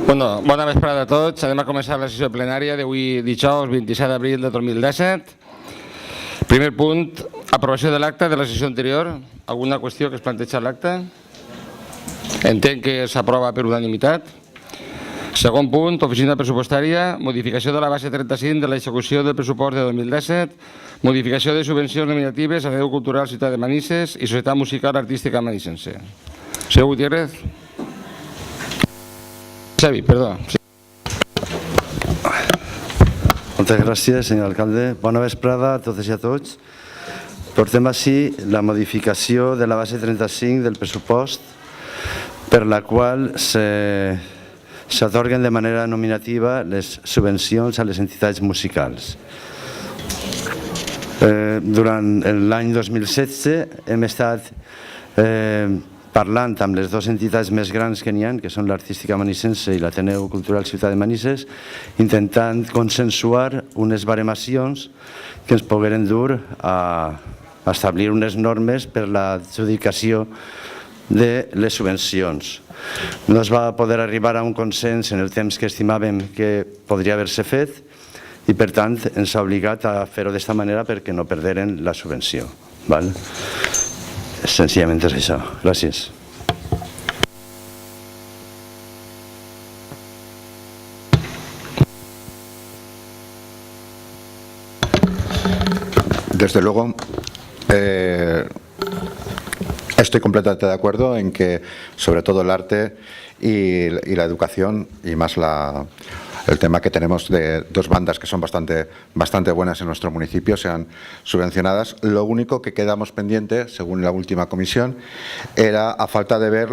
Bueno, bona vesprada a tots. Anem a començar la sessió plenària d'avui dijous 27 d'abril de 2017. Primer punt, aprovació de l'acte de la sessió anterior. Alguna qüestió que es planteja a l'acte? Entenc que s'aprova per unanimitat. Segon punt, oficina pressupostària, modificació de la base 35 de l'execució del pressupost de 2017, modificació de subvencions nominatives a l'Ateneu Cultural Ciutat de Manises i Societat Musical Artística Manisense. Senyor Gutiérrez. Xavi, perdó. Moltes gràcies, senyor alcalde. Bona vesprada a totes i a tots. Portem així la modificació de la base 35 del pressupost per la qual s'atorguen de manera nominativa les subvencions a les entitats musicals. Durant l'any 2016 hem estat parlant amb les dues entitats més grans que n'hi ha, que són l'Artística Manisense i l'Ateneu Cultural Ciutat de Manises, intentant consensuar unes baremacions que ens pogueren dur a establir unes normes per l'adjudicació de les subvencions. No es va poder arribar a un consens en el temps que estimàvem que podria haver-se fet i, per tant, ens ha obligat a fer-ho d'esta manera perquè no perderen la subvenció. Senzillament és això. Gràcies. Desde luego, estoy completamente de acuerdo en que, sobre todo el arte y la educación, y más el tema que tenemos de dos bandas que son bastante buenas en nuestro municipio, sean subvencionadas. Lo único que quedamos pendiente, según la última comisión, era a falta de ver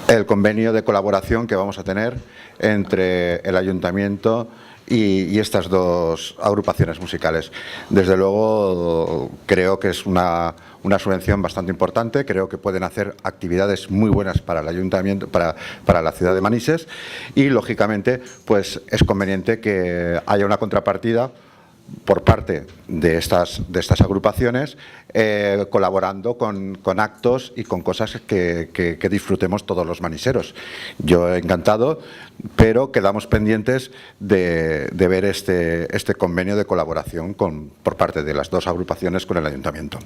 el convenio de colaboración que vamos a tener entre el ayuntamiento y estas dos agrupaciones musicales. Desde luego creo que es una subvención bastante importante, creo que pueden hacer actividades muy buenas para el ayuntamiento, para la ciudad de Manises, y lógicamente pues es conveniente que haya una contrapartida por parte de estas agrupaciones, colaborando con actos y con cosas que disfrutemos todos los maniseros. Yo he encantado, pero quedamos pendientes de ver este convenio de colaboración por parte de las dos agrupaciones con el ayuntamiento.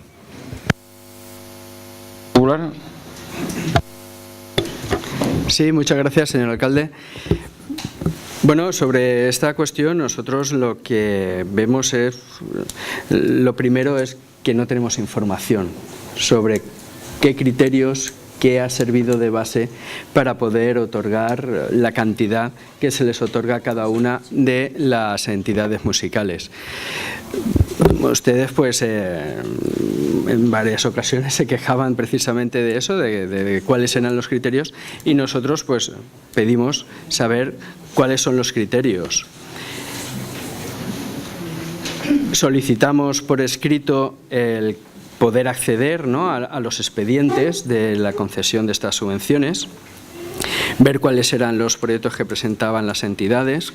Sí, muchas gracias, señor alcalde. Bueno, sobre esta cuestión nosotros lo que vemos lo primero es que no tenemos información sobre qué criterios, qué ha servido de base para poder otorgar la cantidad que se les otorga a cada una de las entidades musicales. Ustedes pues en varias ocasiones se quejaban precisamente de eso, de cuáles eran los criterios, y nosotros pues pedimos saber cuáles son los criterios. Solicitamos por escrito el poder acceder, ¿no?, a los expedientes de la concesión de estas subvenciones, ver cuáles eran los proyectos que presentaban las entidades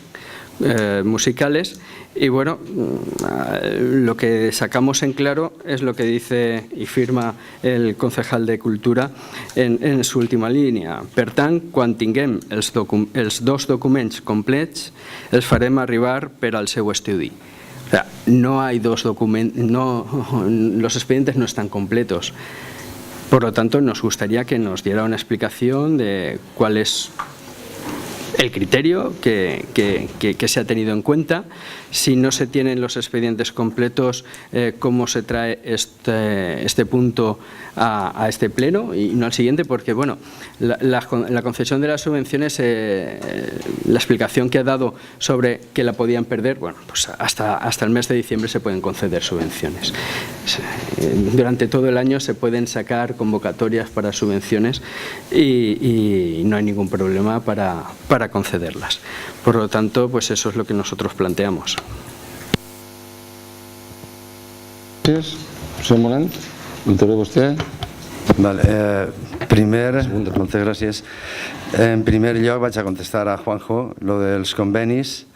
musicales, y bueno, lo que sacamos en claro es lo que dice y firma el concejal de Cultura en su última línia. Per tant, quan tinguem els dos documents complets, els farem arribar per al seu estudi. O sea, no hay dos documentos, los expedientes no están completos. Por lo tanto, nos gustaría que nos diera una explicación de cuál es el criterio que se ha tenido en cuenta. Si no se tienen los expedientes completos, cómo se trae este punto a este pleno y no al siguiente, porque bueno, la concesión de las subvenciones, la explicación que ha dado sobre que la podían perder, bueno, pues hasta el mes de diciembre se pueden conceder subvenciones. Durante todo el año se pueden sacar convocatorias para subvenciones y no hay ningún problema para concederlas. Por lo tanto, pues eso es lo que nosotros planteamos. Gràcies. Senyor Molant, intervé vostè. Moltes gràcies. En primer lloc vaig a contestar a Juanjo lo dels convenis.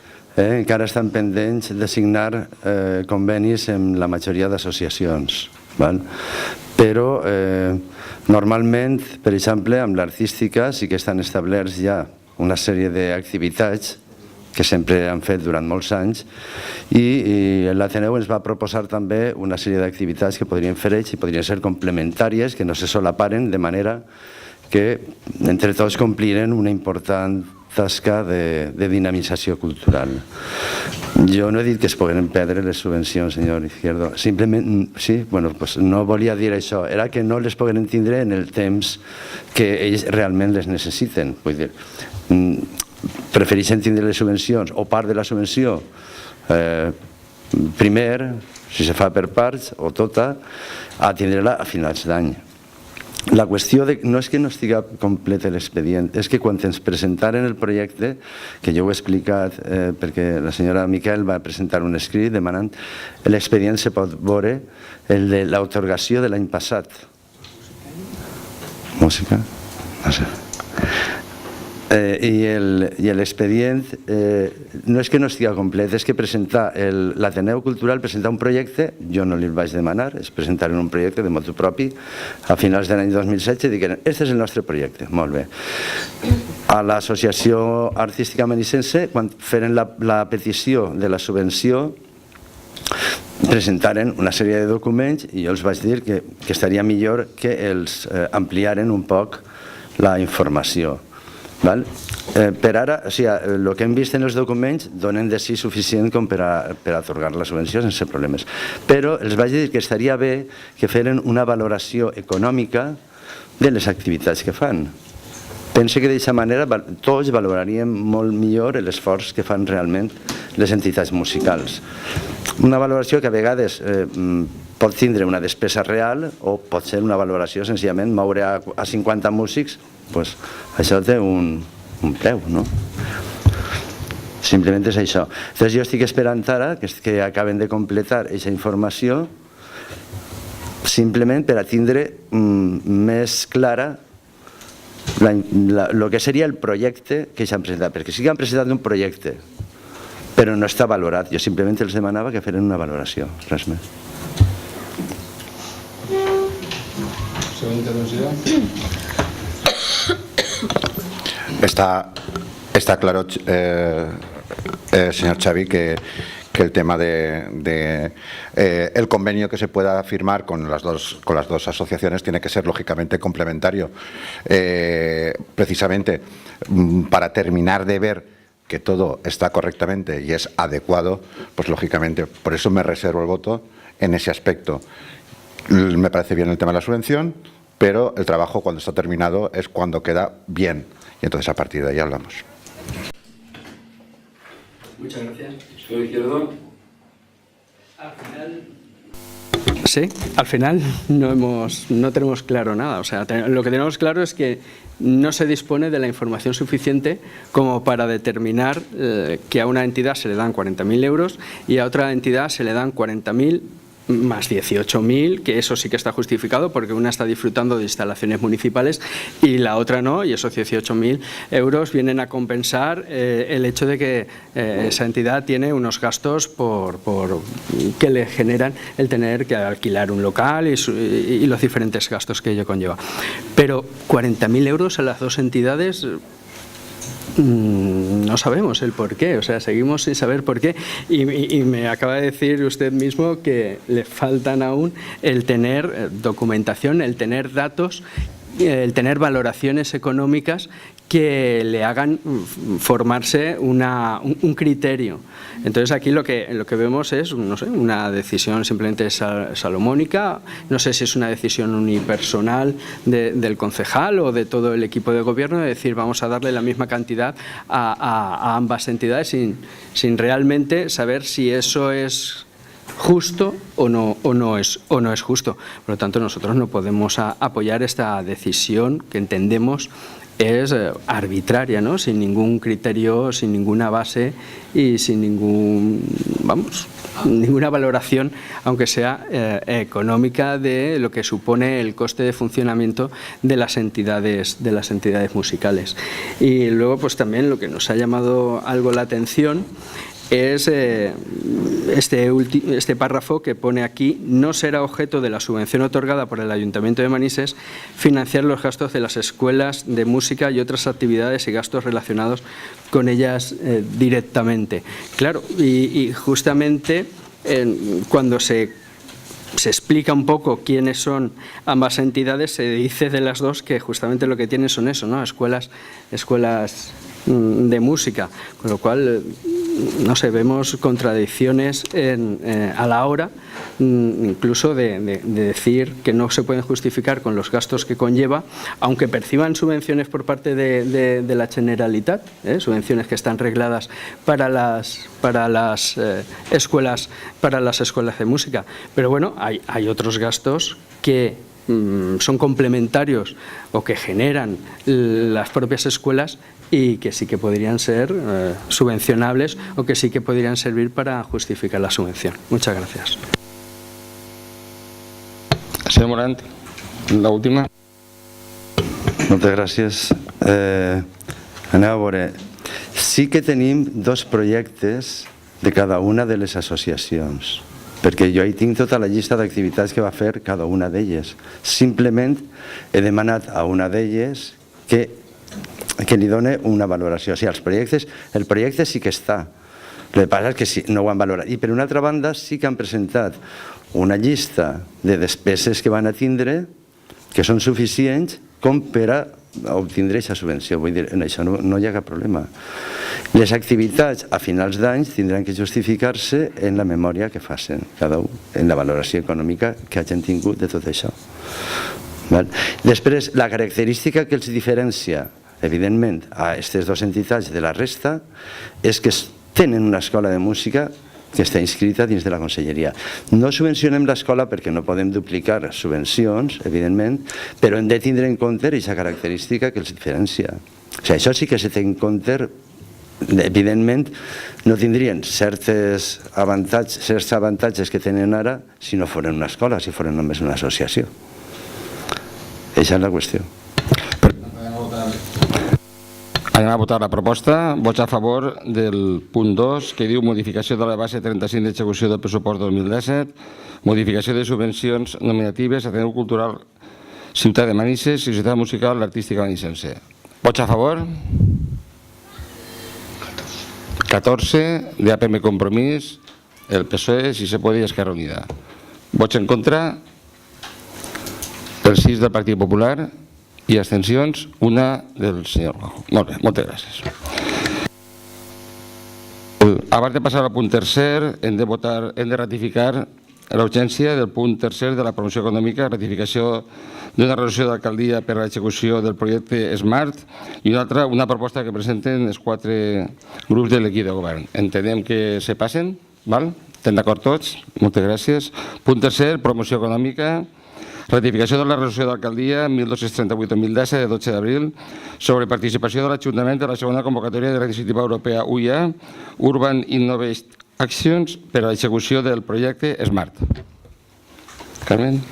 Encara estan pendents de signar convenis amb la majoria d'associacions. val? Però normalment, per exemple, amb l'artística sí que estan establerts ja una sèrie d'activitats que sempre han fet durant molts anys i l'Ateneu ens va proposar també una sèrie d'activitats que podrien fer ells i podrien ser complementàries, que no se solaparen, de manera que entre tots compliren una important tasca de dinamització cultural. Jo no he dit que es pogueren perdre les subvencions, senyor Izquierdo. Simplement, sí, bueno, pues no volia dir això. Era que no les pogueren tindre en el temps que ells realment les necessiten. Vull dir, prefereixen tindre les subvencions o part de la subvenció primer, si se fa per parts o tota, a tindre-la a finals d'any. La qüestió no és que no estigui complet l'expedient, és que quan ens presentaren el projecte, que jo ho he explicat perquè la senyora Miquel va presentar un escrit demanant, l'expedient se pot veure el de l'atorgació de l'any passat. Música? No sé. I l'expedient no és que no estigui complet, és que presentar l'Ateneu Cultural, presentar un projecte, jo no li vaig demanar, és presentar un projecte de motu propi a finals de l'any 2016 i digueren, este és el nostre projecte, molt bé. A l'Associació Artística Manissense, quan feren la petició de la subvenció, presentaren una sèrie de documents i jo els vaig dir que estaria millor que els ampliaren un poc la informació. Per ara, el que hem vist en els documents donen de si suficient com per atorgar la subvenció sense problemes. Però els vaig dir que estaria bé que feren una valoració econòmica de les activitats que fan. Penso que d'aquesta manera tots valoraríem molt millor l'esforç que fan realment les entitats musicals. Una valoració que a vegades pot tindre una despesa real o pot ser una valoració senzillament moure a 50 músics, doncs això té un preu, no? Simplement és això. Llavors jo estic esperant ara que acaben de completar aquesta informació simplement per a tindre més clara el que seria el projecte que s'han presentat, perquè sí que han presentat un projecte però no està valorat. Jo simplement els demanava que feren una valoració, res més. Segona intervenció. Está claro, señor Xavi, que el tema el convenio que se pueda firmar con las dos asociaciones tiene que ser lógicamente complementario. Precisamente para terminar de ver que todo está correctamente y es adecuado, pues lógicamente por eso me reservo el voto en ese aspecto. Me parece bien el tema de la subvención, pero el trabajo cuando está terminado es cuando queda bien y entonces a partir de ahí hablamos. Muchas gracias. Señor Izquierdo. Sí, al final no tenemos claro nada. O sea, lo que tenemos claro es que no se dispone de la información suficiente como para determinar que a una entidad se le dan 40.000 euros y a otra entidad se le dan 40.000 más 18.000, que eso sí que está justificado porque una está disfrutando de instalaciones municipales y la otra no, y esos 18.000 euros vienen a compensar el hecho de que esa entidad tiene unos gastos que le generan el tener que alquilar un local y los diferentes gastos que ello conlleva. Pero 40.000 euros a las dos entidades... No sabemos el por qué, o sea, seguimos sin saber por qué y me acaba de decir usted mismo que le faltan aún el tener documentación, el tener datos, el tener valoraciones económicas que le hagan formarse un criterio. Entonces aquí lo que vemos es, no sé, una decisión simplemente salomónica, no sé si es una decisión unipersonal del concejal o de todo el equipo de gobierno de decir vamos a darle la misma cantidad a ambas entidades sin realmente saber si eso es justo o no es justo. Por lo tanto, nosotros no podemos apoyar esta decisión que entendemos es arbitraria, ¿no? Sin ningún criterio, sin ninguna base y sin ninguna valoración, aunque sea económica, de lo que supone el coste de funcionamiento de las entidades musicales. Y luego, pues también lo que nos ha llamado algo la atención es este párrafo que pone aquí: no será objeto de la subvención otorgada por el Ayuntamiento de Manises financiar los gastos de las escuelas de música y otras actividades y gastos relacionados con ellas directamente. Claro, y justamente cuando se explica un poco quiénes son ambas entidades, se dice de las dos que justamente lo que tienen son eso, ¿no? Escuelas de música, con lo cual, no sé, vemos contradicciones a la hora incluso de decir que no se pueden justificar con los gastos que conlleva, aunque perciban subvenciones por parte de la Generalitat, subvenciones que están regladas para las escuelas de música. Pero bueno, hay otros gastos que son complementarios o que generan las propias escuelas y que sí que podrían ser subvencionables o que sí que podrían servir para justificar la subvención. Muchas gracias. Senyor Morant, la última. Moltes gràcies. Aneu a veure. Sí que tenim dos projectes de cada una de les associacions, perquè jo hi tinc tota la llista d'activitats que va fer cada una d'elles. Simplement he demanat a una d'elles que li doni una valoració. O sigui, el projecte sí que està, el que passa és que no ho han valorat. I per una altra banda sí que han presentat una llista de despeses que van a tindre que són suficients com per a obtindre aquesta subvenció. Vull dir, en això no hi ha cap problema. Les activitats a finals d'any tindran que justificar-se en la memòria que facin cada un, en la valoració econòmica que hagin tingut de tot això. Després, la característica que els diferencia, evidentment, a aquestes dues entitats de la resta és que tenen una escola de música que està inscrita dins de la Conselleria. No subvencionem l'escola perquè no podem duplicar subvencions, evidentment, però hem de tindre en compte aquesta característica que els diferencia. O sigui, això sí que se té en compte. Evidentment, no tindrien certs avantatges que tenen ara si no foren una escola, si foren només una associació. Aquesta és la qüestió. Anem a votar la proposta. Vots a favor del punt 2, que diu modificació de la base 35 d'execució del pressupost 2017, modificació de subvencions nominatives a Ateneu Cultural Ciutat de Manises i Societat Musical Artística Manisense. Vots a favor? 14, de APM Compromís, el PSOE, si se puede, i Esquerra Unida. Vots en contra? El 6 del Partit Popular i abstencions, una del senyor Rojo. Molt bé, moltes gràcies. Abans de passar al punt tercer, hem de ratificar la urgència del punt tercer de la promoció econòmica, ratificació d'una resolució d'alcaldia per a l'execució del projecte SMART i una altra, una proposta que presenten els 4 grups de l'equip de govern. Entenem que se passen, val? Estem d'acord tots? Moltes gràcies. Punt tercer, promoció econòmica. Ratificació de la resolució d'alcaldia 1238-2010 de 12 d'abril sobre participació de l'Ajuntament de la segona convocatòria de la Iniciativa Europea UIA Urban Innovation Actions per a l'execució del projecte SMART. Carmen.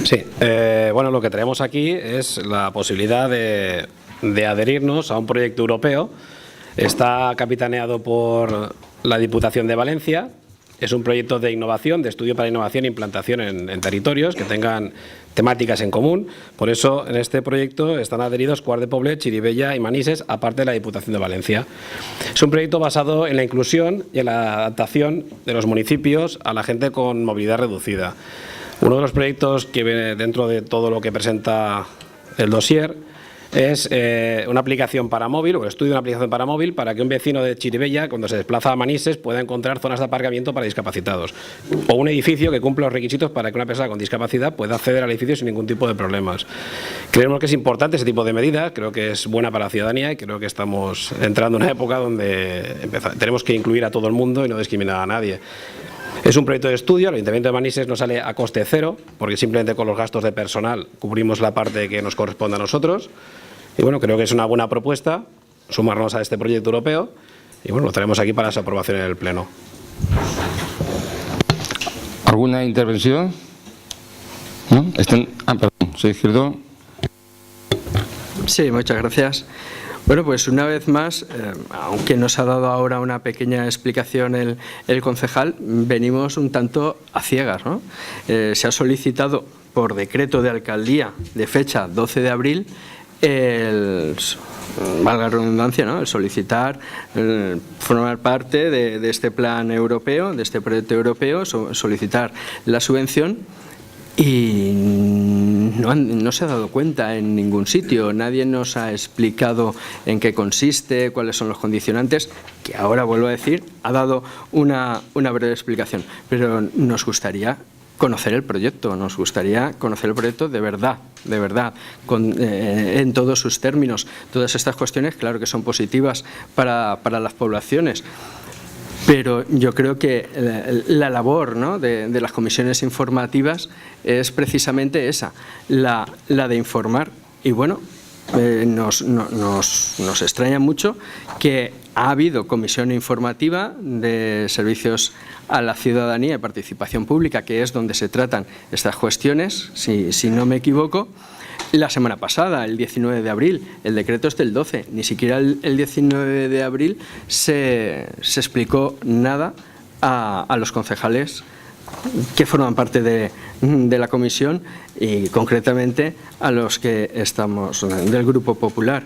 Sí, bueno, lo que traemos aquí es la posibilidad de adherirnos a un proyecto europeo. Está capitaneado por la Diputación de Valencia. Es un proyecto de innovación, de estudio para innovación e implantación en territorios que tengan temáticas en común. Por eso, en este proyecto están adheridos Quart de Poblet, Chirivella y Manises, aparte de la Diputación de Valencia. Es un proyecto basado en la inclusión y en la adaptación de los municipios a la gente con movilidad reducida. Uno de los proyectos que viene dentro de todo lo que presenta el dossier es una aplicación para móvil, o el estudio de una aplicación para móvil, para que un vecino de Chirivella, cuando se desplaza a Manises, pueda encontrar zonas de aparcamiento para discapacitados. O un edificio que cumpla los requisitos para que una persona con discapacidad pueda acceder al edificio sin ningún tipo de problemas. Creemos que es importante ese tipo de medidas, creo que es buena para la ciudadanía y creo que estamos entrando en una época donde tenemos que incluir a todo el mundo y no discriminar a nadie. Es un proyecto de estudio, el Ayuntamiento de Manises no sale a coste cero, porque simplemente con los gastos de personal cubrimos la parte que nos corresponde a nosotros. Y bueno, creo que es una buena propuesta sumarnos a este proyecto europeo y bueno, lo traemos aquí para su aprobación en el Pleno. ¿Alguna intervenció? ¿No? Perdón, soy izquierdo. Sí, muchas gracias. Bueno, pues una vez más, aunque nos ha dado ahora una pequeña explicación el concejal, venimos un tanto a ciegas, ¿no? Se ha solicitado por decreto de alcaldía de fecha 12 de abril valga la redundancia, ¿no? El solicitar formar parte de este plan europeo, de este proyecto europeo, solicitar la subvención. Y no se ha dado cuenta en ningún sitio, nadie nos ha explicado en qué consiste, cuáles son los condicionantes, que ahora vuelvo a decir, ha dado una breve explicación, pero nos gustaría conocer el proyecto, de verdad, en todos sus términos. Todas estas cuestiones, claro que son positivas para las poblaciones. Pero yo creo que la labor, ¿no?, de las comisiones informativas es precisamente esa, la de informar. Y bueno, nos extraña mucho que ha habido comisión informativa de servicios a la ciudadanía y participación pública, que es donde se tratan estas cuestiones, si no me equivoco, la semana pasada, el 19 de abril. El decreto es del 12, ni siquiera el 19 de abril se explicó nada a los concejales que forman parte de la comisión y concretamente a los que estamos del Grupo Popular.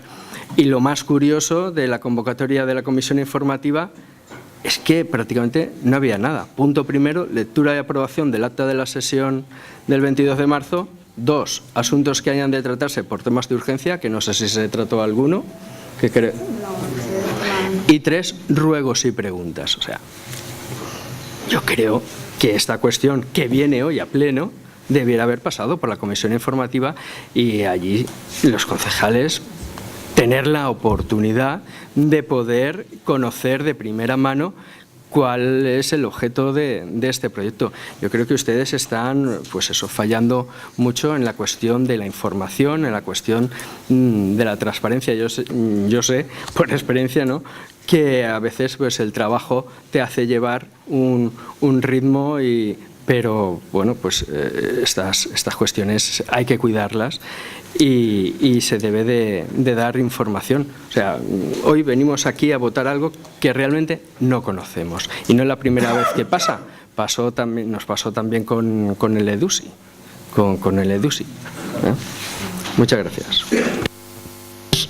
Y lo más curioso de la convocatoria de la comisión informativa es que prácticamente no había nada. Punto primero, lectura y aprobación del acta de la sesión del 22 de marzo. 2, asuntos que hayan de tratarse por temas de urgencia, que no sé si se trató alguno. Y 3, ruegos y preguntas. O sea, yo creo que esta cuestión que viene hoy a pleno debiera haber pasado por la comisión informativa y allí los concejales tener la oportunidad de poder conocer de primera mano cuál es el objeto de este proyecto. Yo creo que ustedes están, pues eso, fallando mucho en la cuestión de la información, en la cuestión de la transparencia. Yo sé por experiencia, ¿no?, que a veces pues el trabajo te hace llevar un ritmo pero bueno, pues estas cuestiones hay que cuidarlas y se debe de dar información. O sea, hoy venimos aquí a votar algo que realmente no conocemos y no es la primera vez que pasa. Nos pasó también con el EDUSI. Con el EDUSI. Muchas gracias.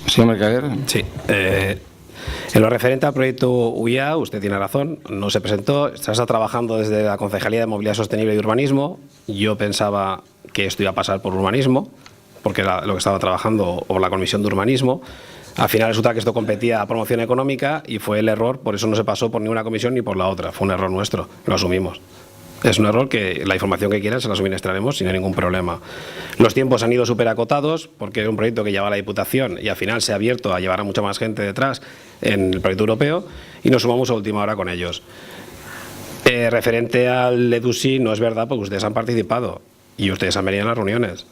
Señor Mercader. Sí. En lo referente al proyecto UIA, usted tiene razón, no se presentó, se está trabajando desde la Concejalía de Movilidad Sostenible y Urbanismo. Yo pensaba que esto iba a pasar por urbanismo, porque era lo que estaba trabajando, o la Comisión de Urbanismo. Al final resulta que esto competía a promoción económica y fue el error, por eso no se pasó por ninguna comisión ni por la otra, fue un error nuestro, lo asumimos. Es un error que la información que quieran se la suministraremos sin ningún problema. Los tiempos han ido súper acotados porque era un proyecto que llevaba la Diputación y al final se ha abierto a llevar a mucha más gente detrás en el proyecto europeo y nos sumamos a última hora con ellos. Referente al EDUSI no es verdad porque ustedes han participado y ustedes han venido a las reuniones.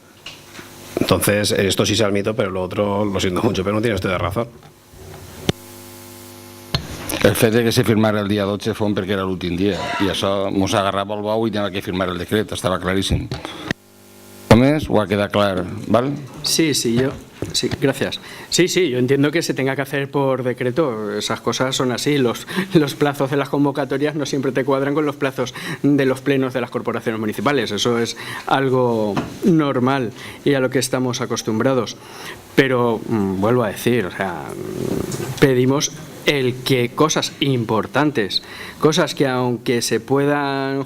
Entonces esto sí se admito, pero lo otro lo siento mucho, pero no tiene usted razón. El fet de que se firmara el dia 12 fon perquè era l'últim dia i això mos agarrava el bou i tenia que firmar el decret, estava claríssim. ¿Més? ¿O ha quedado claro? ¿Vale? Sí, gracias. Sí, yo entiendo que se tenga que hacer por decreto, esas cosas son así, los plazos de las convocatorias no siempre te cuadran con los plazos de los plenos de las corporaciones municipales, eso es algo normal y a lo que estamos acostumbrados. Pero vuelvo a decir, o sea, pedimos el que cosas importantes, cosas que aunque se puedan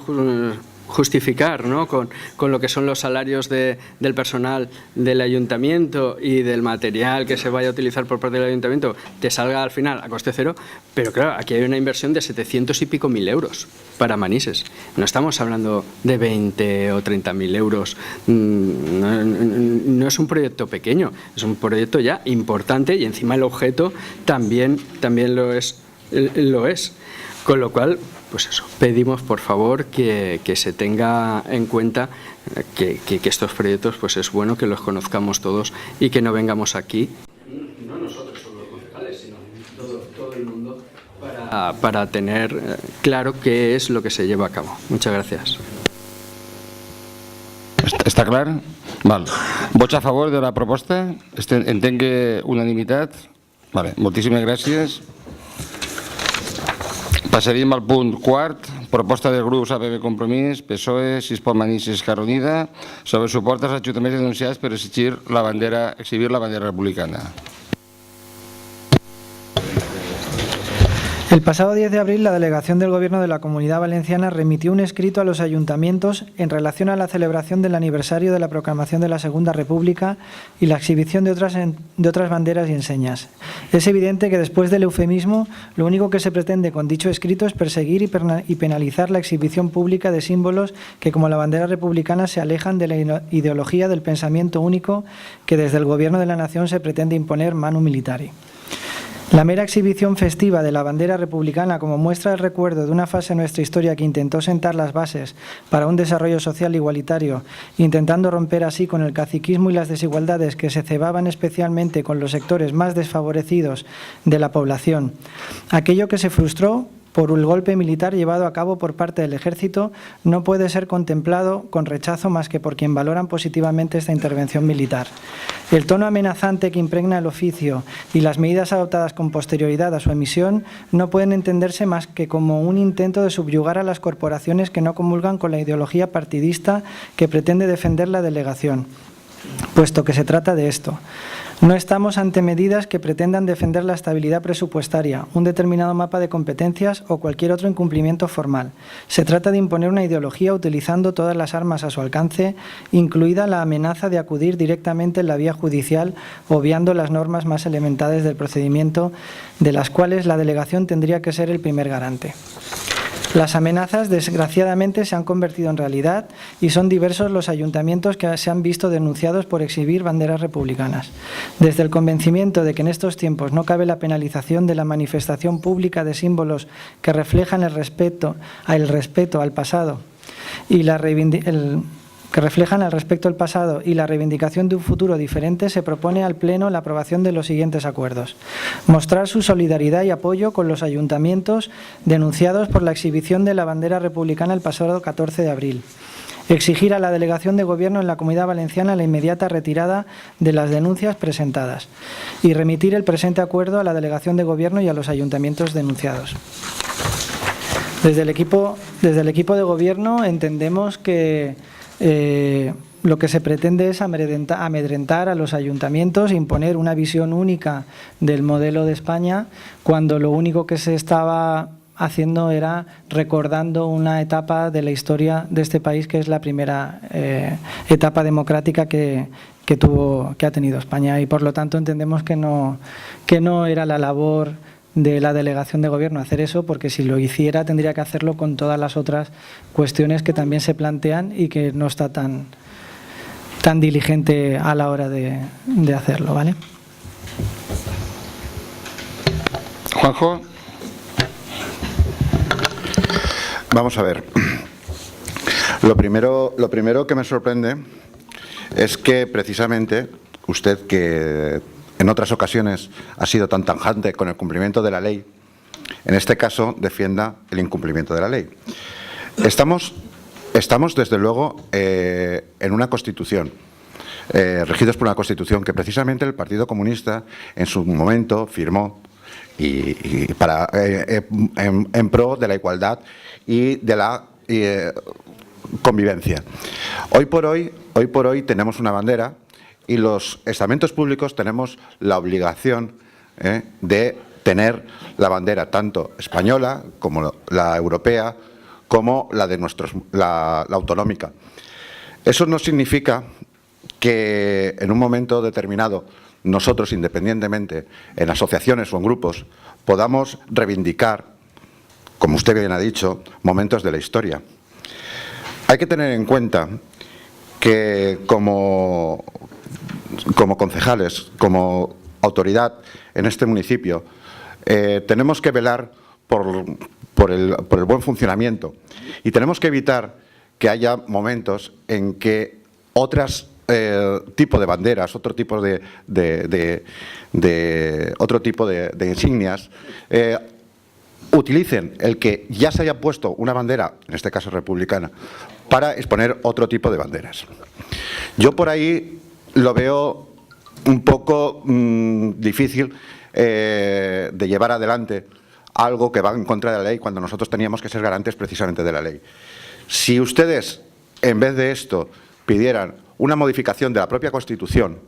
justificar, ¿no?, con lo que son los salarios del personal del ayuntamiento y del material que se vaya a utilizar por parte del ayuntamiento, te salga al final a coste cero, pero claro, aquí hay una inversión de 700 y pico mil euros para Manises. No estamos hablando de 20 o 30.000 euros, no es un proyecto pequeño, es un proyecto ya importante y encima el objeto también lo es. Con lo cual, pues eso, pedimos por favor que se tenga en cuenta que estos proyectos pues es bueno que los conozcamos todos y que no vengamos aquí, no nosotros solo los concejales, sino todo el mundo, para tener claro qué es lo que se lleva a cabo. Muchas gracias. Està clar? Val. Vots a favor de la proposta? Entenc que unanimitat? Vale. Moltíssimes gràcies. Passaríem al punt quart. Proposta del grup APB Compromís, PSOE, Sispol Manises, Esquerra Unida, sobre suport als ajuntaments denunciats per exhibir la bandera republicana. El pasado 10 de abril, la delegación del Gobierno de la Comunidad Valenciana remitió un escrito a los ayuntamientos en relación a la celebración del aniversario de la proclamación de la Segunda República y la exhibición de otras banderas y enseñas. Es evidente que después del eufemismo, lo único que se pretende con dicho escrito es perseguir y penalizar la exhibición pública de símbolos que, como la bandera republicana, se alejan de la ideología del pensamiento único que desde el Gobierno de la Nación se pretende imponer manu militari. La mera exhibición festiva de la bandera republicana como muestra el recuerdo de una fase de nuestra historia que intentó sentar las bases para un desarrollo social igualitario, intentando romper así con el caciquismo y las desigualdades que se cebaban especialmente con los sectores más desfavorecidos de la población. Aquello que se frustró por el golpe militar llevado a cabo por parte del Ejército no puede ser contemplado con rechazo más que por quien valoran positivamente esta intervención militar. El tono amenazante que impregna el oficio y las medidas adoptadas con posterioridad a su emisión no pueden entenderse más que como un intento de subyugar a las corporaciones que no comulgan con la ideología partidista que pretende defender la delegación, puesto que se trata de esto. No estamos ante medidas que pretendan defender la estabilidad presupuestaria, un determinado mapa de competencias o cualquier otro incumplimiento formal. Se trata de imponer una ideología utilizando todas las armas a su alcance, incluida la amenaza de acudir directamente en la vía judicial, obviando las normas más elementales del procedimiento, de las cuales la delegación tendría que ser el primer garante. Las amenazas, desgraciadamente, se han convertido en realidad y son diversos los ayuntamientos que se han visto denunciados por exhibir banderas republicanas. Desde el convencimiento de que en estos tiempos no cabe la penalización de la manifestación pública de símbolos que reflejan el respeto al pasado y la reivindicación de un futuro diferente, se propone al Pleno la aprobación de los siguientes acuerdos. Mostrar su solidaridad y apoyo con los ayuntamientos denunciados por la exhibición de la bandera republicana el pasado 14 de abril. Exigir a la Delegación de Gobierno en la Comunidad Valenciana la inmediata retirada de las denuncias presentadas y remitir el presente acuerdo a la Delegación de Gobierno y a los ayuntamientos denunciados. Desde el equipo de Gobierno entendemos que lo que se pretende es amedrentar a los ayuntamientos, imponer una visión única del modelo de España, cuando lo único que se estaba haciendo era recordando una etapa de la historia de este país, que es la primera etapa democrática que ha tenido España, y por lo tanto entendemos que no era la labor de la Delegación de Gobierno hacer eso, porque si lo hiciera tendría que hacerlo con todas las otras cuestiones que también se plantean y que no está tan diligente a la hora de hacerlo, ¿vale? Juanjo. Vamos a ver. Lo primero que me sorprende es que precisamente usted, que en otras ocasiones ha sido tan tajante con el cumplimiento de la ley, en este caso defienda el incumplimiento de la ley. Estamos desde luego en una Constitución, regidos por una Constitución que precisamente el Partido Comunista en su momento firmó en pro de la igualdad y de la convivencia. Hoy por hoy tenemos una bandera, y los estamentos públicos tenemos la obligación de tener la bandera tanto española como la europea como la autonómica. Eso no significa que en un momento determinado nosotros, independientemente, en asociaciones o en grupos, podamos reivindicar, como usted bien ha dicho, momentos de la historia. Hay que tener en cuenta que como concejales, como autoridad en este municipio, tenemos que velar por el buen funcionamiento, y tenemos que evitar que haya momentos en que otros tipo de banderas, otro tipo de insignias utilicen el que ya se haya puesto una bandera, en este caso republicana, para exponer otro tipo de banderas. Yo por ahí lo veo un poco difícil de llevar adelante algo que va en contra de la ley cuando nosotros teníamos que ser garantes precisamente de la ley. Si ustedes, en vez de esto, pidieran una modificación de la propia Constitución,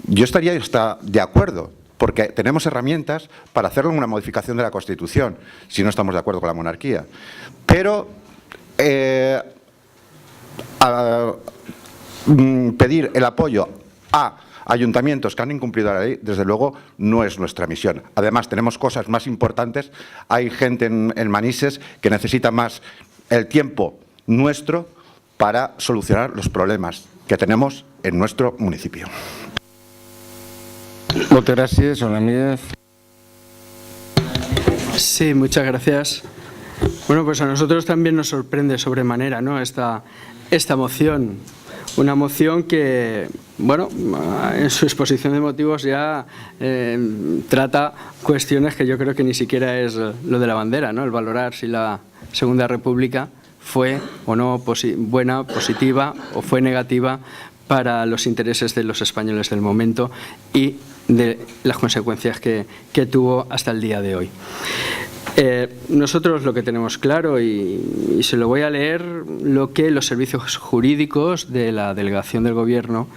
yo estaría hasta de acuerdo, porque tenemos herramientas para hacer una modificación de la Constitución, si no estamos de acuerdo con la monarquía. Pero pedir el apoyo a ayuntamientos que han incumplido la ley, desde luego, no es nuestra misión. Además, tenemos cosas más importantes. Hay gente en Manises que necesita más el tiempo nuestro para solucionar los problemas que tenemos en nuestro municipio. Muchas gracias, señor Ramírez. Sí, muchas gracias. Bueno, pues a nosotros también nos sorprende sobremanera, ¿no?, esta moción. Una moción que, bueno, en su exposición de motivos ya trata cuestiones que yo creo que ni siquiera es lo de la bandera, ¿no?, el valorar si la Segunda República fue o no buena, positiva o fue negativa para los intereses de los españoles del momento y de las consecuencias que tuvo hasta el día de hoy. Nosotros lo que tenemos claro, y se lo voy a leer, lo que los servicios jurídicos de la delegación del Gobierno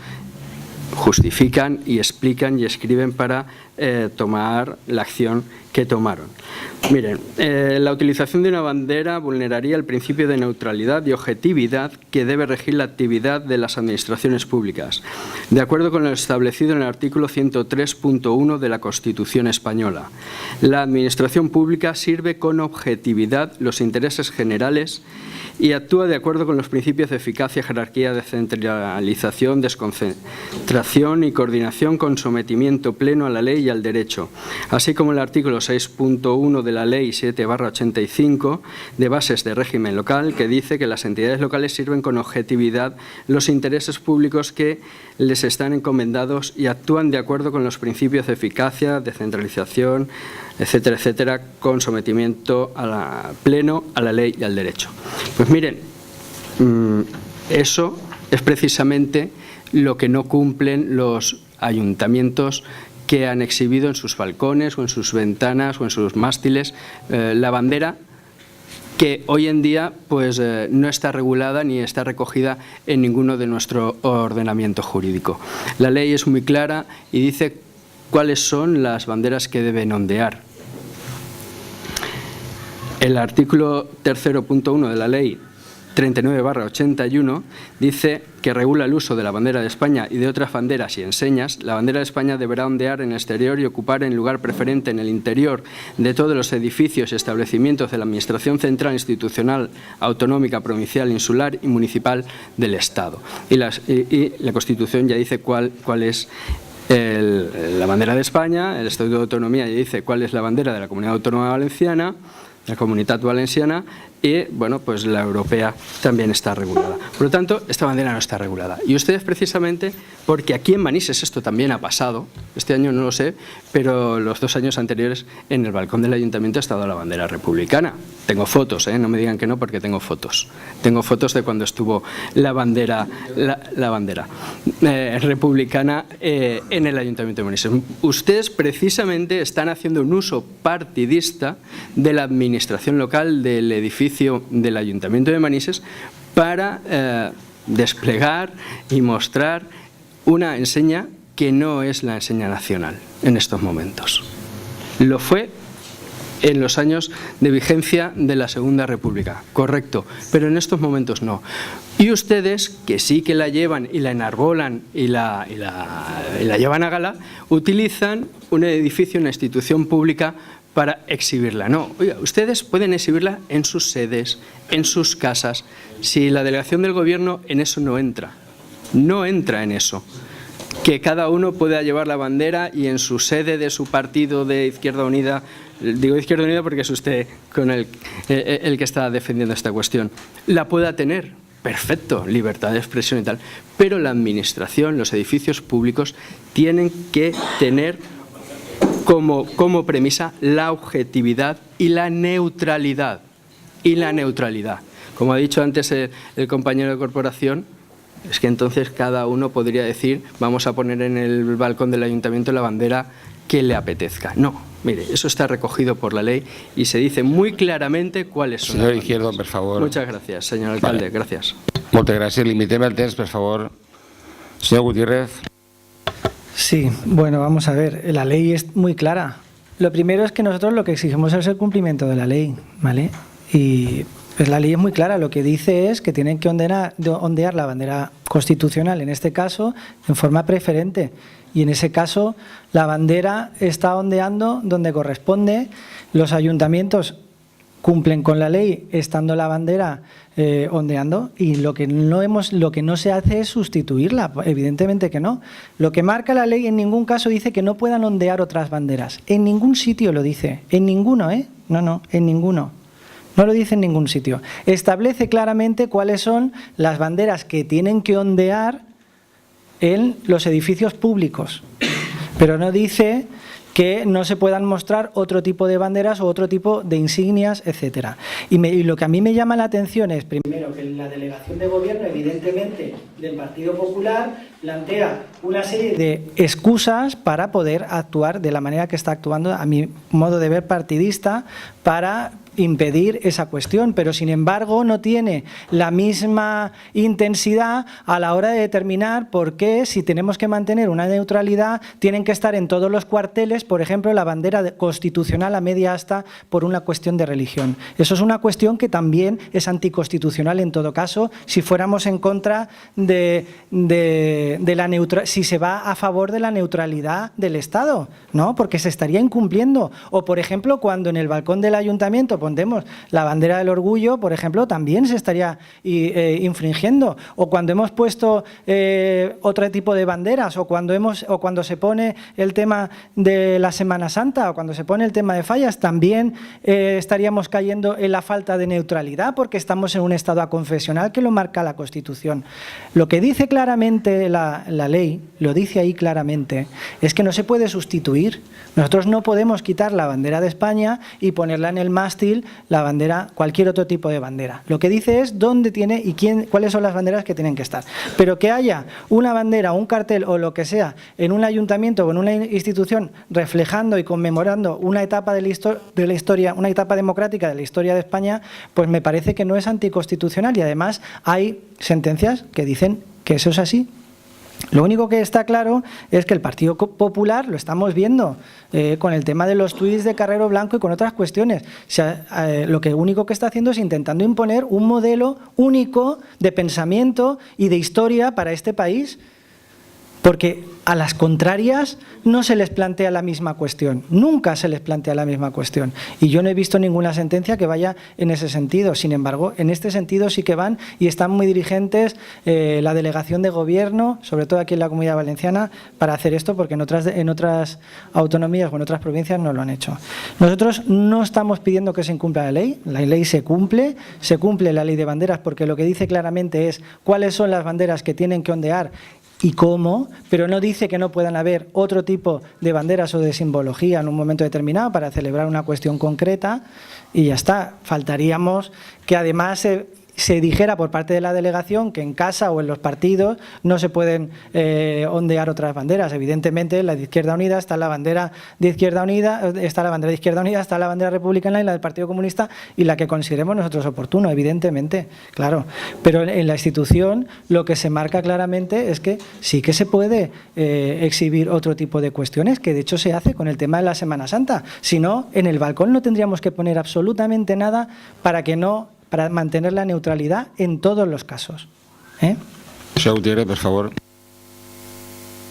justifican y explican y escriben para tomar la acción que tomaron. Miren, la utilización de una bandera vulneraría el principio de neutralidad y objetividad que debe regir la actividad de las administraciones públicas, de acuerdo con lo establecido en el artículo 103.1 de la Constitución española. La administración pública sirve con objetividad los intereses generales y actúa de acuerdo con los principios de eficacia, jerarquía, descentralización, desconcentración y coordinación con sometimiento pleno a la ley y al derecho, así como el artículo 6.1 de la Ley 7/85 de bases de régimen local, que dice que las entidades locales sirven con objetividad los intereses públicos que les están encomendados y actúan de acuerdo con los principios de eficacia, descentralización, etcétera, etcétera, con sometimiento pleno a la ley y al derecho. Pues miren, eso es precisamente lo que no cumplen los ayuntamientos que han exhibido en sus balcones o en sus ventanas o en sus mástiles la bandera, que hoy en día pues no está regulada ni está recogida en ninguno de nuestro ordenamiento jurídico. La ley es muy clara y dice cuáles son las banderas que deben ondear. El artículo 3.1 de la Ley 39/81 dice que regula el uso de la bandera de España y de otras banderas y enseñas. La bandera de España deberá ondear en el exterior y ocupar en lugar preferente en el interior de todos los edificios y establecimientos de la Administración central, institucional, autonómica, provincial, insular y municipal del Estado. Y la Constitución ya dice cuál es la bandera de España, el Estatuto de Autonomía ya dice cuál es la bandera de la Comunidad Autónoma Valenciana, la Comunitat Valenciana, y bueno, pues la europea también está regulada. Por lo tanto, esta bandera no está regulada. Y ustedes precisamente, porque aquí en Manises esto también ha pasado, este año no lo sé, pero los 2 años anteriores en el balcón del ayuntamiento ha estado la bandera republicana. Tengo fotos, no me digan que no, porque tengo fotos. Tengo fotos de cuando estuvo la bandera republicana en el ayuntamiento de Manises. Ustedes precisamente están haciendo un uso partidista de la administración local del edificio del Ayuntamiento de Manises para desplegar y mostrar una enseña que no es la enseña nacional en estos momentos. Lo fue en los años de vigencia de la Segunda República, correcto, pero en estos momentos no. Y ustedes, que sí que la llevan y la enarbolan y la llevan a gala, utilizan un edificio, una institución pública para exhibirla. No, oiga, ustedes pueden exhibirla en sus sedes, en sus casas. Si la delegación del Gobierno en eso no entra en eso. Que cada uno pueda llevar la bandera y en su sede de su partido de Izquierda Unida, digo Izquierda Unida porque es usted con el que está defendiendo esta cuestión, la pueda tener. Perfecto, libertad de expresión y tal. Pero la administración, los edificios públicos tienen que tener como premisa la objetividad y la neutralidad. Como ha dicho antes el compañero de corporación, es que entonces cada uno podría decir, vamos a poner en el balcón del ayuntamiento la bandera que le apetezca. No, mire, eso está recogido por la ley y se dice muy claramente cuáles son. Señor Izquierdo, por favor. Muchas gracias, señor alcalde. Vale. Gracias. Moltes gràcies. Limitem el temps, por favor. Señor Gutiérrez. Sí, bueno, vamos a ver, la ley es muy clara. Lo primero es que nosotros lo que exigimos es el cumplimiento de la ley, ¿vale? Y pues la ley es muy clara, lo que dice es que tienen que ondear la bandera constitucional, en este caso, en forma preferente. Y en ese caso, la bandera está ondeando donde corresponde. Los ayuntamientos cumplen con la ley estando la bandera ondeando, y lo que no se hace es sustituirla, evidentemente que no. Lo que marca la ley en ningún caso dice que no puedan ondear otras banderas. En ningún sitio lo dice, en ninguno, No, en ninguno. No lo dice en ningún sitio. Establece claramente cuáles son las banderas que tienen que ondear en los edificios públicos, pero no dice que no se puedan mostrar otro tipo de banderas o otro tipo de insignias, etcétera. Y lo que a mí me llama la atención es, primero, que la delegación de gobierno, evidentemente, del Partido Popular, plantea una serie de excusas para poder actuar de la manera que está actuando, a mi modo de ver partidista, para impedir esa cuestión, pero sin embargo no tiene la misma intensidad a la hora de determinar por qué, si tenemos que mantener una neutralidad, tienen que estar en todos los cuarteles, por ejemplo, la bandera constitucional a media asta por una cuestión de religión. Eso es una cuestión que también es anticonstitucional en todo caso, si fuéramos en contra de la neutralidad, si se va a favor de la neutralidad del Estado, ¿no? Porque se estaría incumpliendo. O, por ejemplo, cuando en el balcón del ayuntamiento pondemos la bandera del orgullo, por ejemplo, también se estaría infringiendo. O cuando hemos puesto otro tipo de banderas, o cuando se pone el tema de la Semana Santa, o cuando se pone el tema de fallas, también estaríamos cayendo en la falta de neutralidad, porque estamos en un estado aconfesional que lo marca la Constitución. Lo que dice claramente la ley, lo dice ahí claramente, es que no se puede sustituir. Nosotros no podemos quitar la bandera de España y ponerla en el mástil la bandera, cualquier otro tipo de bandera. Lo que dice es dónde tiene y cuáles son las banderas que tienen que estar. Pero que haya una bandera, un cartel o lo que sea en un ayuntamiento o en una institución reflejando y conmemorando una etapa de la historia, una etapa democrática de la historia de España, pues me parece que no es anticonstitucional, y además hay sentencias que dicen que eso es así. Lo único que está claro es que el Partido Popular, lo estamos viendo con el tema de los tuits de Carrero Blanco y con otras cuestiones, lo único que está haciendo es intentando imponer un modelo único de pensamiento y de historia para este país, porque a las contrarias no se les plantea la misma cuestión, nunca se les plantea la misma cuestión, y yo no he visto ninguna sentencia que vaya en ese sentido. Sin embargo, en este sentido sí que van, y están muy dirigentes la delegación de gobierno, sobre todo aquí en la Comunidad Valenciana, para hacer esto, porque en otras autonomías o en otras provincias no lo han hecho. Nosotros no estamos pidiendo que se incumpla la ley se cumple la ley de banderas, porque lo que dice claramente es cuáles son las banderas que tienen que ondear y cómo, pero no dice que no puedan haber otro tipo de banderas o de simbología en un momento determinado para celebrar una cuestión concreta, y ya está. Faltaríamos que además se dijera por parte de la delegación que en casa o en los partidos no se pueden ondear otras banderas. Evidentemente, la de Izquierda Unida está la bandera de Izquierda Unida, está la bandera de Izquierda Unida, está la bandera republicana y la del Partido Comunista, y la que consideremos nosotros oportuno, evidentemente, claro. Pero en la institución lo que se marca claramente es que sí que se puede exhibir otro tipo de cuestiones, que de hecho se hace con el tema de la Semana Santa. Si no, en el balcón no tendríamos que poner absolutamente nada para mantener la neutralidad en todos los casos. Señor Gutiérrez, por favor.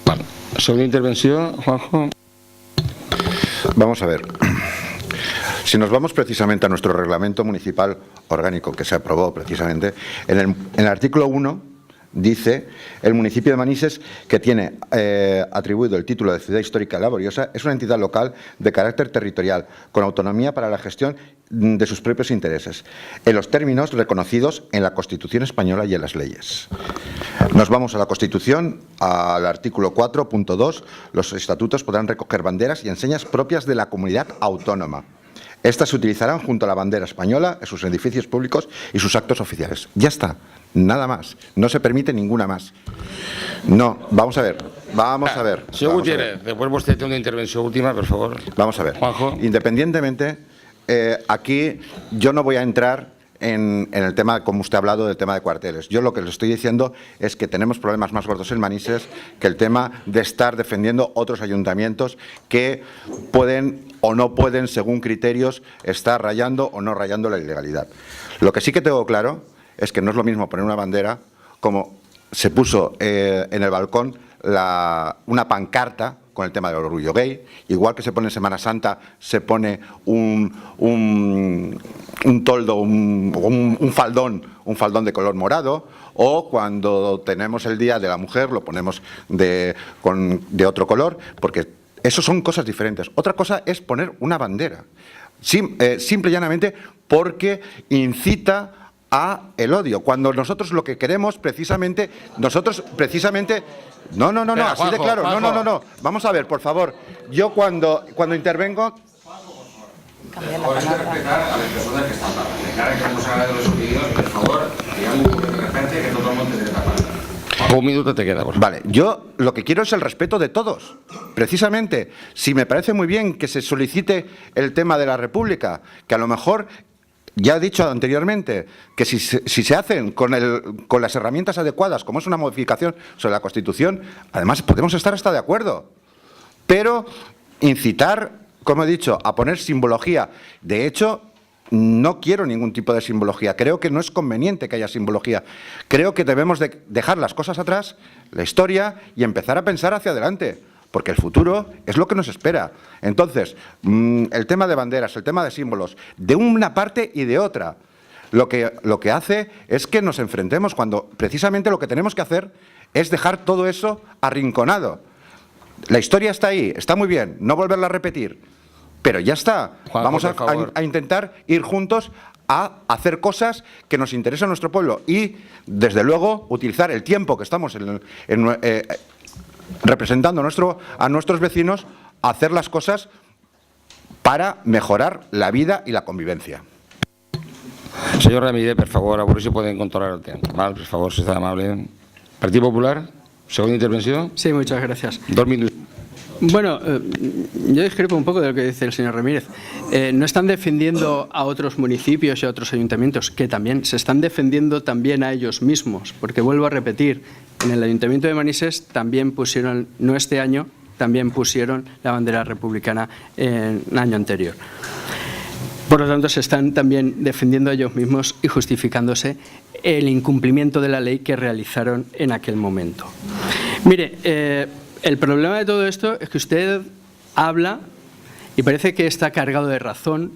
Vale. Segunda intervención, Juanjo. Vamos a ver. Si nos vamos precisamente a nuestro reglamento municipal orgánico, que se aprobó precisamente, en el artículo 1 dice: el municipio de Manises, que tiene atribuido el título de ciudad histórica laboriosa, es una entidad local de carácter territorial, con autonomía para la gestión de sus propios intereses, en los términos reconocidos en la Constitución española y en las leyes. Nos vamos a la Constitución, al artículo 4.2, los estatutos podrán recoger banderas y enseñas propias de la comunidad autónoma. Estas se utilizarán junto a la bandera española en sus edificios públicos y sus actos oficiales. Ya está, nada más. No se permite ninguna más. No, vamos a ver. Señor Gutiérrez, después usted tiene una intervención última, por favor. Vamos a ver. Juanjo. Independientemente, aquí yo no voy a entrar en el tema, como usted ha hablado, del tema de cuarteles. Yo lo que le estoy diciendo es que tenemos problemas más gordos en Manises que el tema de estar defendiendo otros ayuntamientos que pueden o no pueden, según criterios, estar rayando o no rayando la ilegalidad. Lo que sí que tengo claro es que no es lo mismo poner una bandera como se puso en el balcón una pancarta con el tema del orgullo gay, igual que se pone en Semana Santa, se pone un toldo, un faldón de color morado, o cuando tenemos el Día de la Mujer lo ponemos de otro color, porque eso son cosas diferentes. Otra cosa es poner una bandera, simple y llanamente porque incita a el odio, cuando nosotros lo que queremos precisamente, no, así de claro, no, vamos a ver, por favor, yo cuando intervengo... Por respetar a las personas que están hablando. De cara a que hemos hablado de los opinidos, por favor, digamos un poco de repente que todo el mundo tiene la palabra. Un minuto te queda, por favor. Vale, yo lo que quiero es el respeto de todos. Precisamente, si me parece muy bien que se solicite el tema de la República, que a lo mejor... Ya he dicho anteriormente que si se hacen con las herramientas adecuadas, como es una modificación sobre la Constitución, además podemos estar hasta de acuerdo. Pero incitar, como he dicho, a poner simbología. De hecho, no quiero ningún tipo de simbología. Creo que no es conveniente que haya simbología. Creo que debemos de dejar las cosas atrás, la historia, y empezar a pensar hacia adelante. Porque el futuro es lo que nos espera. Entonces, el tema de banderas, el tema de símbolos, de una parte y de otra, lo que hace es que nos enfrentemos cuando precisamente lo que tenemos que hacer es dejar todo eso arrinconado. La historia está ahí, está muy bien, no volverla a repetir, pero ya está. Vamos a intentar ir juntos a hacer cosas que nos interesan a nuestro pueblo y, desde luego, utilizar el tiempo que estamos representando a nuestros vecinos, a hacer las cosas para mejorar la vida y la convivencia. Señor Ramírez, por favor, a ver si pueden controlar el tiempo. Vale, por favor, si está amable. Partido Popular, segunda intervención. Sí, muchas gracias. 2 minutos. Bueno, yo discrepo un poco de lo que dice el señor Ramírez. No están defendiendo a otros municipios y a otros ayuntamientos, que también se están defendiendo también a ellos mismos, porque vuelvo a repetir, en el Ayuntamiento de Manises también pusieron, no este año, también pusieron la bandera republicana en el año anterior. Por lo tanto, se están también defendiendo a ellos mismos y justificándose el incumplimiento de la ley que realizaron en aquel momento. Mire, el problema de todo esto es que usted habla y parece que está cargado de razón,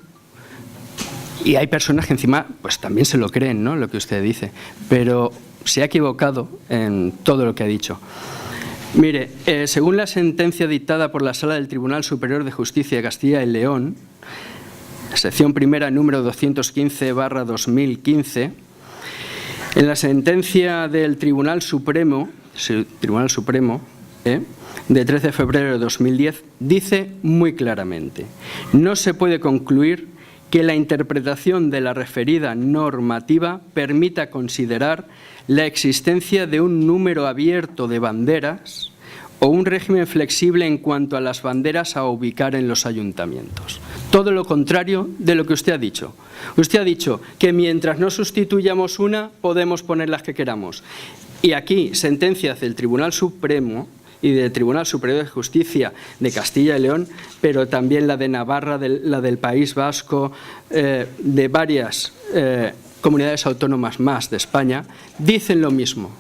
y hay personas que encima pues también se lo creen, ¿no?, lo que usted dice, pero se ha equivocado en todo lo que ha dicho. Mire, según la sentencia dictada por la Sala del Tribunal Superior de Justicia de Castilla y León, sección primera, número 215/2015, en la sentencia del Tribunal Supremo de 13 de febrero de 2010, dice muy claramente: no se puede concluir que la interpretación de la referida normativa permita considerar la existencia de un número abierto de banderas o un régimen flexible en cuanto a las banderas a ubicar en los ayuntamientos. Todo lo contrario de lo que usted ha dicho. Usted ha dicho que mientras no sustituyamos una, podemos poner las que queramos. Y aquí, sentencias del Tribunal Supremo y del Tribunal Superior de Justicia de Castilla y León, pero también la de Navarra, la del País Vasco, de varias comunidades autónomas más de España, dicen lo mismo.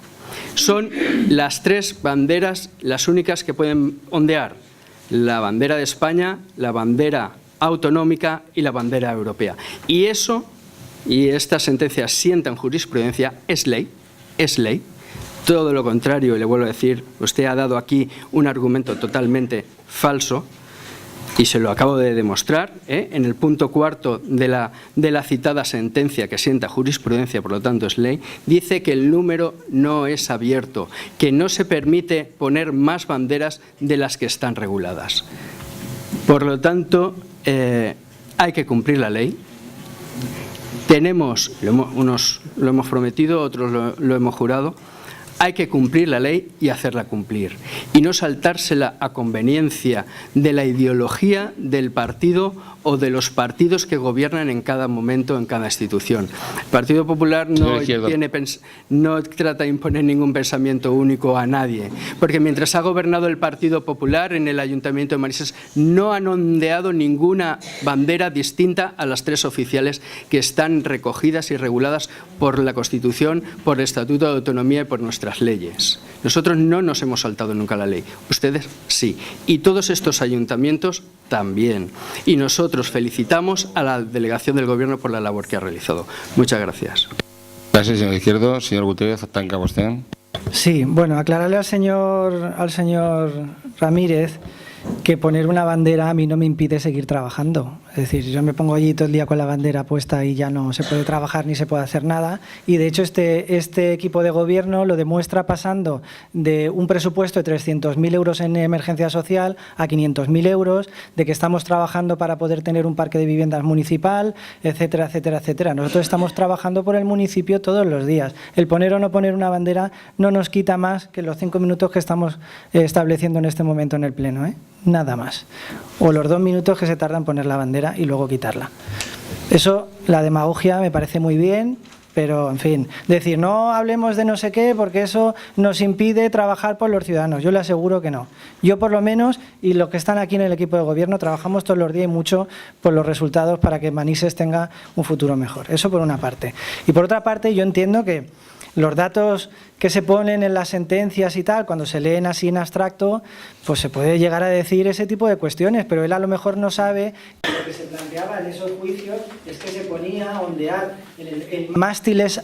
Son las 3 banderas las únicas que pueden ondear: la bandera de España, la bandera autonómica y la bandera europea. Y eso, y estas sentencias sientan jurisprudencia, es ley, es ley. Todo lo contrario, y le vuelvo a decir, usted ha dado aquí un argumento totalmente falso, y se lo acabo de demostrar, en el punto 4 de la citada sentencia, que sienta jurisprudencia, por lo tanto es ley, dice que el número no es abierto, que no se permite poner más banderas de las que están reguladas. Por lo tanto, hay que cumplir la ley. Tenemos, unos lo hemos prometido, otros lo hemos jurado, hay que cumplir la ley y hacerla cumplir. Y no saltársela a conveniencia de la ideología del partido o de los partidos que gobiernan en cada momento, en cada institución. El Partido Popular no trata de imponer ningún pensamiento único a nadie, porque mientras ha gobernado el Partido Popular en el Ayuntamiento de Manises no han ondeado ninguna bandera distinta a las 3 oficiales que están recogidas y reguladas por la Constitución, por el Estatuto de Autonomía y por nuestras leyes. Nosotros no nos hemos saltado nunca la ley, ustedes sí, y todos estos ayuntamientos también. Y nosotros felicitamos a la delegación del Gobierno por la labor que ha realizado. Muchas gracias. Gracias, señor Izquierdo. Señor Gutiérrez, tanca usted. Sí, bueno, aclararle al señor Ramírez que poner una bandera a mí no me impide seguir trabajando. Es decir, yo me pongo allí todo el día con la bandera puesta y ya no se puede trabajar ni se puede hacer nada. Y de hecho este equipo de gobierno lo demuestra pasando de un presupuesto de 300.000 euros en emergencia social a 500.000 euros, de que estamos trabajando para poder tener un parque de viviendas municipal, etcétera, etcétera, etcétera. Nosotros estamos trabajando por el municipio todos los días. El poner o no poner una bandera no nos quita más que los 5 minutos que estamos estableciendo en este momento en el Pleno, ¿eh? Nada más. O los 2 minutos que se tarda en poner la bandera y luego quitarla. Eso, la demagogia me parece muy bien, pero en fin, decir no hablemos de no sé qué porque eso nos impide trabajar por los ciudadanos. Yo le aseguro que no. Yo por lo menos, y los que están aquí en el equipo de gobierno, trabajamos todos los días y mucho por los resultados para que Manises tenga un futuro mejor. Eso por una parte. Y por otra parte, yo entiendo que los datos que se ponen en las sentencias y tal, cuando se leen así en abstracto, pues se puede llegar a decir ese tipo de cuestiones, pero él a lo mejor no sabe que lo que se planteaba en esos juicios es que se ponía a ondear el mástiles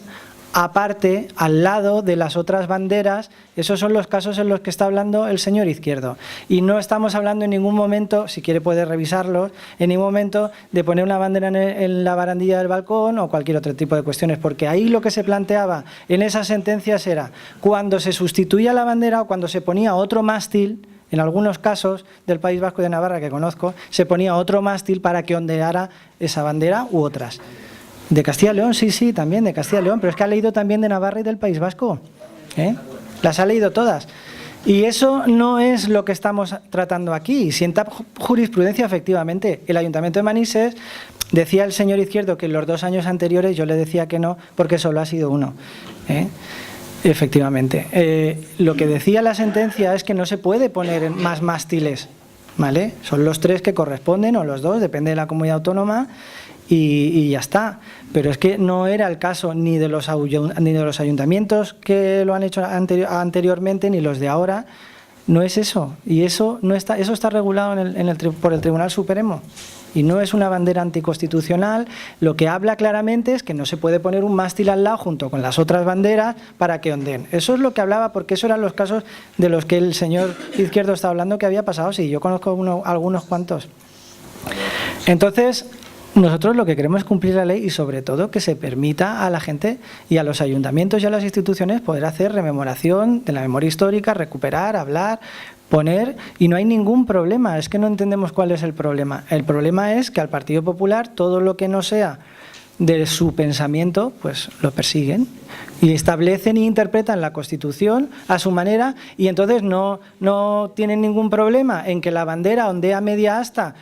aparte, al lado de las otras banderas. Esos son los casos en los que está hablando el señor Izquierdo. Y no estamos hablando en ningún momento, si quiere puede revisarlos, en ningún momento de poner una bandera en la barandilla del balcón o cualquier otro tipo de cuestiones, porque ahí lo que se planteaba en esas sentencias era cuando se sustituía la bandera o cuando se ponía otro mástil. En algunos casos del País Vasco y de Navarra que conozco, se ponía otro mástil para que ondeara esa bandera u otras. De Castilla y León, sí, también de Castilla y León, pero es que ha leído también de Navarra y del País Vasco. Las ha leído todas. Y eso no es lo que estamos tratando aquí. Sienta jurisprudencia, efectivamente. El Ayuntamiento de Manises, decía el señor Izquierdo que en los 2 años anteriores yo le decía que no, porque solo ha sido uno. Efectivamente. Lo que decía la sentencia es que no se puede poner más mástiles, ¿vale? Son los 3 que corresponden, o los 2, depende de la comunidad autónoma. Y ya está, pero es que no era el caso ni de los ayuntamientos que lo han hecho anteriormente ni los de ahora. No es eso, y eso está regulado por el Tribunal Supremo y no es una bandera anticonstitucional. Lo que habla claramente es que no se puede poner un mástil al lado junto con las otras banderas para que ondeen. Eso es lo que hablaba, porque eso eran los casos de los que el señor Izquierdo está hablando que había pasado. Sí, yo conozco algunos cuantos. Entonces, nosotros lo que queremos es cumplir la ley y sobre todo que se permita a la gente y a los ayuntamientos y a las instituciones poder hacer rememoración de la memoria histórica, recuperar, hablar, poner, y no hay ningún problema. Es que no entendemos cuál es el problema. El problema es que al Partido Popular todo lo que no sea de su pensamiento, pues lo persiguen y establecen e interpretan la Constitución a su manera, y entonces no tienen ningún problema en que la bandera ondea media asta,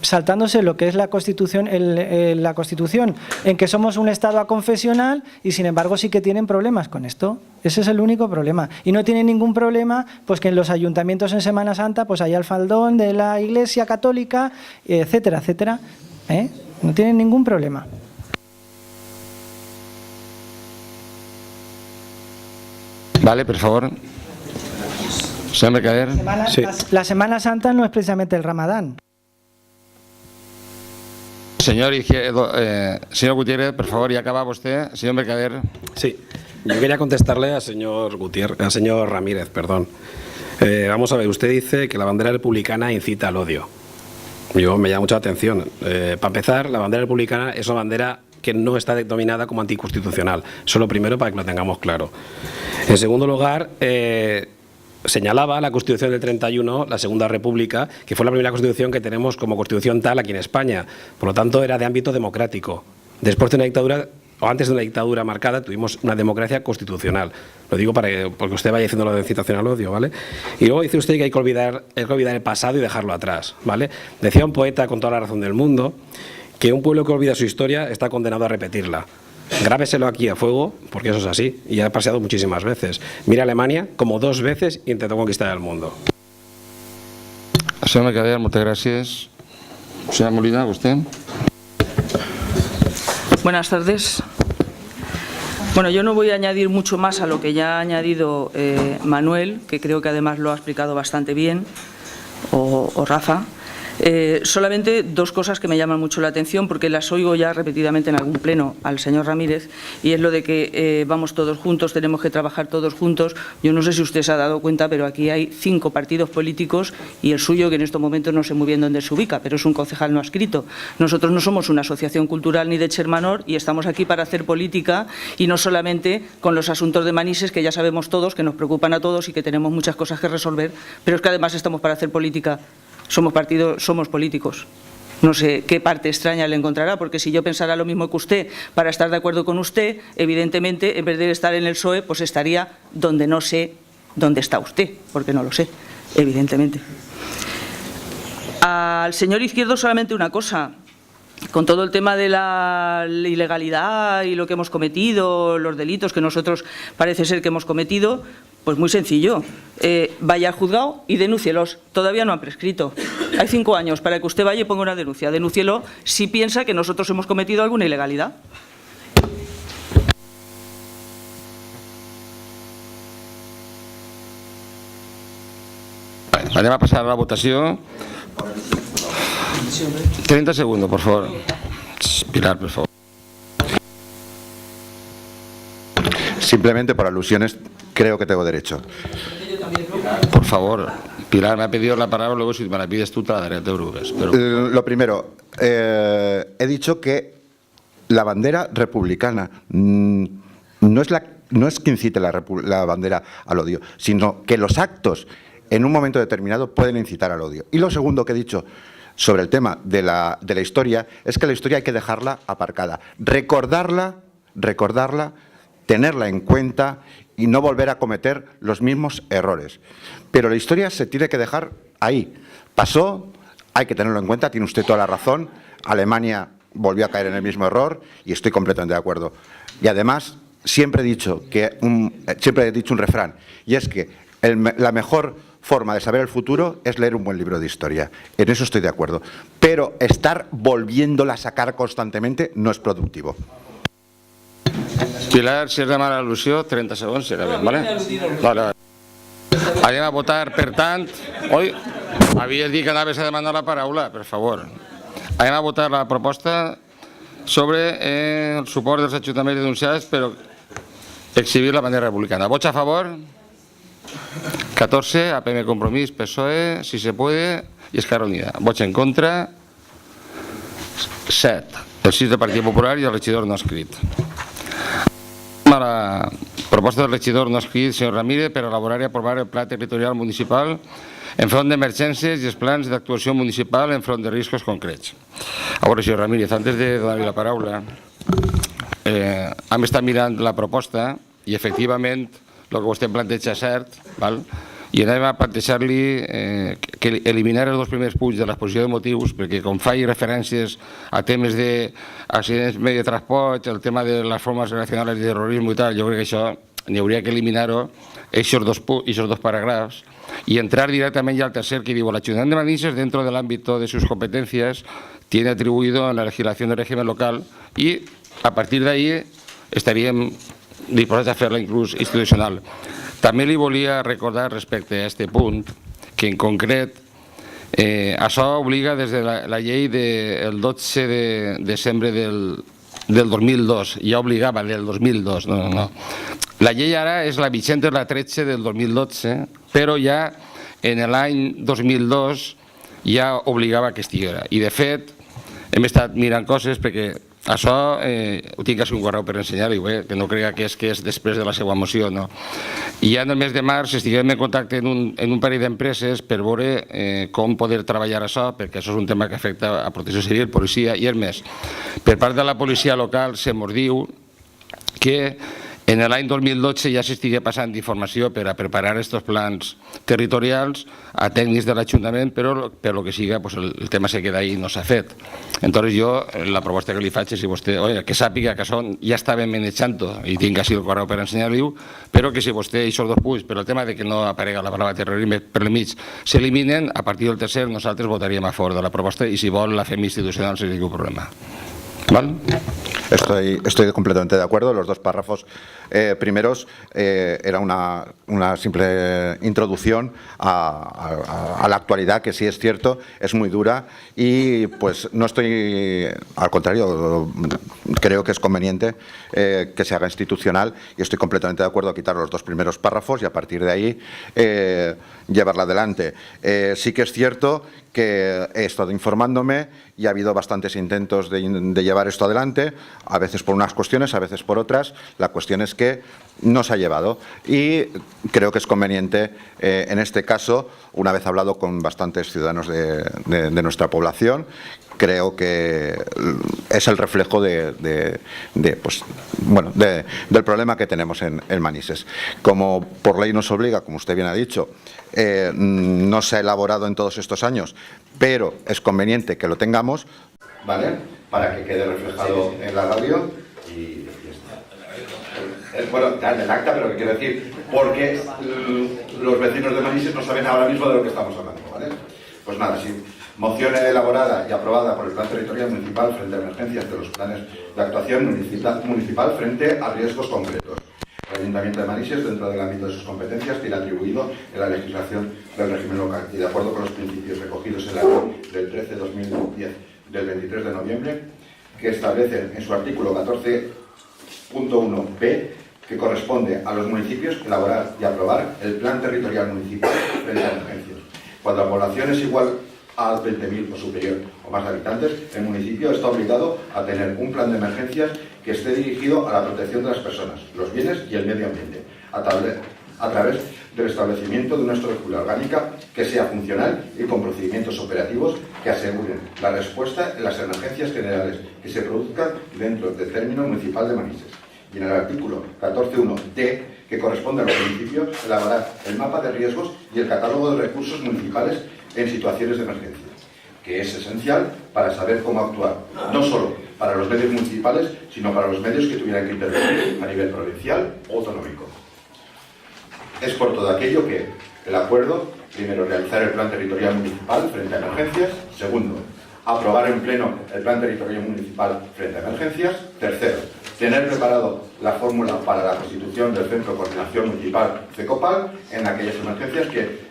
saltándose lo que es la Constitución, en que somos un Estado aconfesional, y sin embargo sí que tienen problemas con esto. Ese es el único problema. Y no tienen ningún problema pues que en los ayuntamientos en Semana Santa pues haya el faldón de la Iglesia Católica, etcétera, etcétera. No tienen ningún problema. Vale, por favor. Señor Mercader. La Semana Santa no es precisamente el Ramadán. Señor Gutiérrez, por favor, ya acaba usted. Señor Mercader. Sí, yo quería contestarle al señor Ramírez, perdón. Vamos a ver, usted dice que la bandera republicana incita al odio. Yo me llama mucha atención. Para empezar, la bandera republicana es una bandera que no está denominada como anticonstitucional. Eso es lo primero, para que lo tengamos claro. En segundo lugar, señalaba la Constitución del 31, la Segunda República, que fue la primera Constitución que tenemos como Constitución tal aquí en España. Por lo tanto, era de ámbito democrático. Después de una dictadura, o antes de una dictadura marcada, tuvimos una democracia constitucional. Lo digo porque usted vaya diciendo lo de incitación al odio, ¿vale? Y luego dice usted que hay que olvidar el pasado y dejarlo atrás, ¿vale? Decía un poeta con toda la razón del mundo que un pueblo que olvida su historia está condenado a repetirla. Grábeselo aquí a fuego, porque eso es así, y ha pasado muchísimas veces. Mira Alemania, como 2 veces intentó conquistar el mundo. Señor Mercader, muchas gracias. Señora Molina, ¿usted? Buenas tardes. Bueno, yo no voy a añadir mucho más a lo que ya ha añadido Manuel, que creo que además lo ha explicado bastante bien, o Rafa. Solamente 2 cosas que me llaman mucho la atención, porque las oigo ya repetidamente en algún pleno al señor Ramírez, y es lo de que vamos todos juntos, tenemos que trabajar todos juntos. Yo no sé si usted se ha dado cuenta, pero aquí hay 5 partidos políticos y el suyo, que en estos momentos no sé muy bien dónde se ubica, pero es un concejal no adscrito. Nosotros no somos una asociación cultural ni de Chermanor y estamos aquí para hacer política, y no solamente con los asuntos de Manises, que ya sabemos todos, que nos preocupan a todos y que tenemos muchas cosas que resolver, pero es que además estamos para hacer política. Somos partidos, somos políticos. No sé qué parte extraña le encontrará, porque si yo pensara lo mismo que usted para estar de acuerdo con usted, evidentemente, en vez de estar en el PSOE, pues estaría donde no sé dónde está usted, porque no lo sé, evidentemente. Al señor Izquierdo solamente una cosa. Con todo el tema de la ilegalidad y lo que hemos cometido, los delitos que nosotros parece ser que hemos cometido, pues muy sencillo. Vaya al juzgado y denúncielos. Todavía no han prescrito. Hay 5 años para que usted vaya y ponga una denuncia. Denúncielo si piensa que nosotros hemos cometido alguna ilegalidad. Anem a passar a la votació. 30 segundos, por favor. Pilar, por favor. Simplemente por alusiones creo que tengo derecho. Por favor. Pilar me ha pedido la palabra, luego si me la pides tú te la daré, te preocupes. Pero... Lo primero, he dicho que la bandera republicana no es que incite la bandera al odio, sino que los actos en un momento determinado pueden incitar al odio. Y lo segundo que he dicho sobre el tema de la historia es que la historia hay que dejarla aparcada, recordarla, tenerla en cuenta y no volver a cometer los mismos errores. Pero la historia se tiene que dejar ahí. Pasó, hay que tenerlo en cuenta, tiene usted toda la razón. Alemania volvió a caer en el mismo error y estoy completamente de acuerdo. Y además, siempre he dicho un refrán, y es que la mejor forma de saber el futuro es leer un buen libro de historia. En eso estoy de acuerdo. Pero estar volviéndola a sacar constantemente no es productivo. Pilar, si és de mala al·lusió, 30 segons, serà bé, vale? Vale. Anem a votar, per tant... Oi, havies dit que anaves a demanar la paraula, per favor. Anem a votar la proposta sobre el suport dels ajuntaments denunciats per exhibir la bandera republicana. Vots a favor? 14, APM Compromís, PSOE, si se puede, y Esquerra Unida. Vots en contra? 7. El 6 del Partit Popular i el regidor no escrit. A la proposta del regidor no escrit, senyor Ramírez, per elaborar i aprovar el Pla Territorial Municipal enfront d'emergències i els plans d'actuació municipal enfront de riscos concrets. A veure, senyor Ramírez, antes de donar-li la paraula, hem estat mirant la proposta i, efectivament, el que vostè planteja és cert, i anem a plantejar-li que eliminar els 2 primers punts de l'exposició de motius, perquè com faci referències a temes d'accidents de transport, el tema de les formes relacionades de terrorisme i tal, jo crec que això n'hi hauria que eliminar-ho, aquests 2 paràgrafs, y entrar directamente al tercer, que digo, la Ayuntamiento de Manises, dentro del ámbito de sus competencias, tiene atribuido en la legislación de régimen local y a partir de ahí estaríem disposats a fer-la inclús institucional. També li volia recordar respecte a aquest punt que en concret això obliga des de la llei del 12 de desembre del 2002, ja obligava del 2002, no. La llei ara és la vigent, és la 13 del 2012, però ja en l'any 2002 ja obligava que estiguera. I de fet hem estat mirant coses perquè Això ho tinc així un correu per ensenyar-li, que no crega que és després de la seva moció. No? I ja en el mes de març estiguem en contacte en un parell d'empreses per veure com poder treballar això, perquè això és un tema que afecta a protecció civil, policia, i és més. Per part de la policia local se mos diu que en l'any 2012 ja s'estigui passant d'informació per a preparar aquests plans territorials a tècnics de l'Ajuntament, però per lo que siga el tema se queda ahí i no s'ha fet. Entonces jo la proposta que li faig és si vostè, que sàpiga que això ja estàvem manejant-ho i tinc així el correu per ensenyar-li-ho, però que si vostè aquests 2 punts, però el tema de que no aparega la paraula terrorisme per l'enmig, s'eliminen, a partir del tercer nosaltres votaríem a favor de la proposta i si vol la fem institucional sense ningú problema. ¿Vale? Estoy completamente de acuerdo. Los 2 párrafos primeros era una simple introducción a la actualidad, que sí es cierto, es muy dura y pues no estoy, al contrario, creo que es conveniente que se haga institucional y estoy completamente de acuerdo a quitar los 2 primeros párrafos y a partir de ahí llevarla adelante. Sí que es cierto que he estado informándome y ha habido bastantes intentos de llevar esto adelante, a veces por unas cuestiones, a veces por otras. La cuestión es que no se ha llevado y creo que es conveniente, en este caso, una vez hablado con bastantes ciudadanos de nuestra población, creo que es el reflejo del problema que tenemos en Manises. Como por ley nos obliga, como usted bien ha dicho, no se ha elaborado en todos estos años, pero es conveniente que lo tengamos, ¿vale? Para que quede reflejado en la radio y ya está. Bueno, en el acta, pero que quiero decir, porque los vecinos de Manises no saben ahora mismo de lo que estamos hablando, ¿vale? Pues nada, sí. Moción elaborada y aprobada por el Plan Territorial Municipal frente a emergencias de los planes de actuación municipal frente a riesgos concretos. El Ayuntamiento de Manises, dentro del ámbito de sus competencias, tiene atribuido en la legislación del régimen local y de acuerdo con los principios recogidos en la ley del 13/2010 del 23 de noviembre, que establecen en su artículo 14.1b que corresponde a los municipios elaborar y aprobar el Plan Territorial Municipal frente a emergencias. Cuando la población es igual a 20.000 o superior o más habitantes, el municipio está obligado a tener un plan de emergencias que esté dirigido a la protección de las personas, los bienes y el medio ambiente, a través del establecimiento de una estructura orgánica que sea funcional y con procedimientos operativos que aseguren la respuesta en las emergencias generales que se produzcan dentro del término municipal de Manises. Y en el artículo 14.1d, que corresponde a los municipios, elaborar el mapa de riesgos y el catálogo de recursos municipales en situaciones de emergencia, que es esencial para saber cómo actuar, no solo para los medios municipales, sino para los medios que tuvieran que intervenir a nivel provincial o autonómico. Es por todo aquello que el acuerdo, primero, realizar el Plan Territorial Municipal frente a emergencias; segundo, aprobar en pleno el Plan Territorial Municipal frente a emergencias; tercero, tener preparado la fórmula para la constitución del Centro de Coordinación Municipal CECOPAL en aquellas emergencias que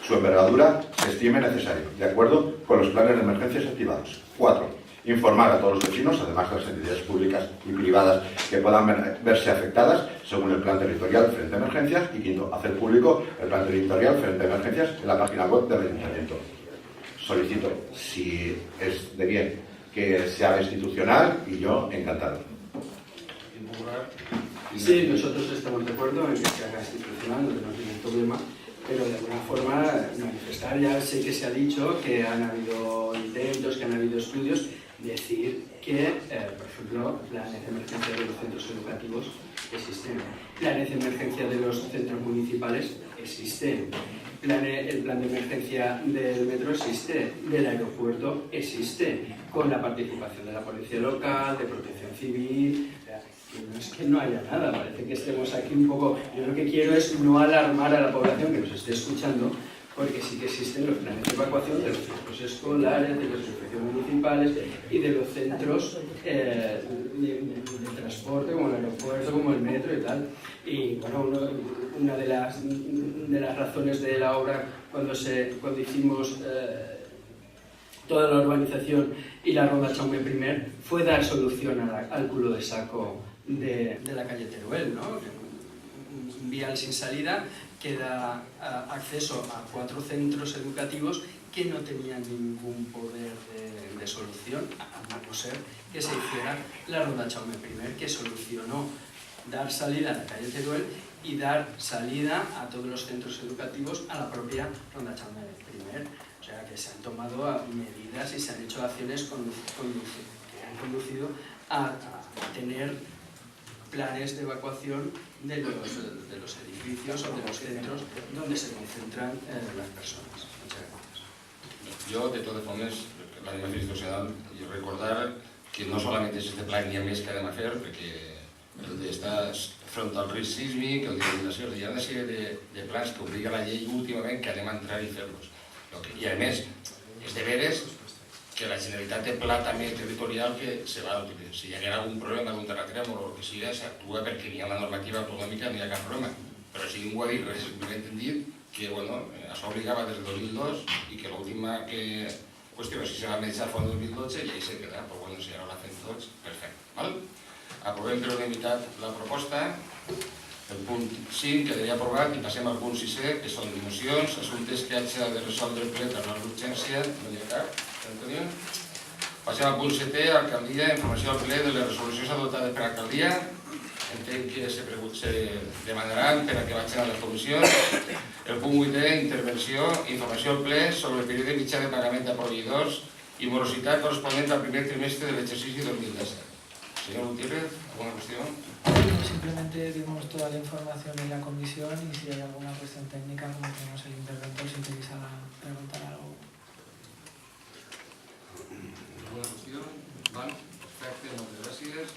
su envergadura se estime necesario, de acuerdo con los planes de emergencias activados. 4. Informar a todos los vecinos, además de las entidades públicas y privadas que puedan verse afectadas según el plan territorial frente a emergencias. Y 5. Hacer público el plan territorial frente a emergencias en la página web del Ayuntamiento. Solicito, si es de bien, que se haga institucional y yo encantado. Sí, nosotros estamos de acuerdo en que se haga institucional, no tenemos ningún problema. Pero de alguna forma manifestar, ya sé que se ha dicho que han habido intentos, que han habido estudios, decir que, por ejemplo, planes de emergencia de los centros educativos existen, planes de emergencia de los centros municipales existen, el plan de emergencia del metro existe, del aeropuerto existe, con la participación de la policía local, de protección civil. No es que no haya nada, parece que estemos aquí un poco... Yo lo que quiero es no alarmar a la población que nos esté escuchando, porque sí que existen los planes de evacuación de los centros escolares, de los servicios municipales y de los centros de transporte, como el aeropuerto, como el metro y tal. Y bueno, una de las razones de la obra, cuando hicimos toda la urbanización y la ronda Jaume I, fue dar solución al culo de saco de la calle Teruel, ¿no? Un vial sin salida que da acceso a 4 centros educativos que no tenían ningún poder de solución, a no ser que se hiciera la Ronda Jaume I, que solucionó dar salida a la calle Teruel y dar salida a todos los centros educativos a la propia Ronda Jaume I. O sea, que se han tomado medidas y se han hecho acciones que han conducido a tener planes de evacuación de los edificios o de los centros donde se concentran las personas. Muchas gracias. Jo, de totes formes, l'ànima institucional, i recordar que no solament és este pla, n'hi ha més que anem a fer, perquè el d'estar front al risc sísmic, el d'inundació, hi ha una sèrie de plans que obliga la llei últimament que anem a entrar i fer-los. I a més, és de veres que la Generalitat té pla també territorial que se va utilitzar. Si hi haguera algun problema d'un terratrèmol o el que sigui, s'actua perquè n'hi ha la normativa autonòmica, no hi ha cap problema. Però si ningú ha dit res, simplement hem dit que això obligava des del 2002 i que l'última qüestió és si se va meditar fons del 2012 i ahí se queda, però si ara la fem tots, perfecte. Aprovem per unanimitat la proposta. El punt 5 quedaria aprovat i passem al punt 6è, que són mocions, assumptes que hagi de resoldre el ple per l'urgència, no hi ha cap. Antonio. Passem al punt 7è, alcaldia, informació al ple de les resolucions adoptades per alcaldia. Entenc que se demanaran per a que vagin a les comissions. El punt 8è, intervenció, informació al ple sobre el període mitjà de pagament a proveïdors i morositat corresponent al primer trimestre de l'exercici 2017. Señor Gutiérrez, ¿alguna cuestión? Simplemente dimos toda la información en la comisión y si hay alguna cuestión técnica, como tenemos el interventor, si queréis preguntar algo. ¿Alguna cuestión? Vale, perfecte, moltes gràcies.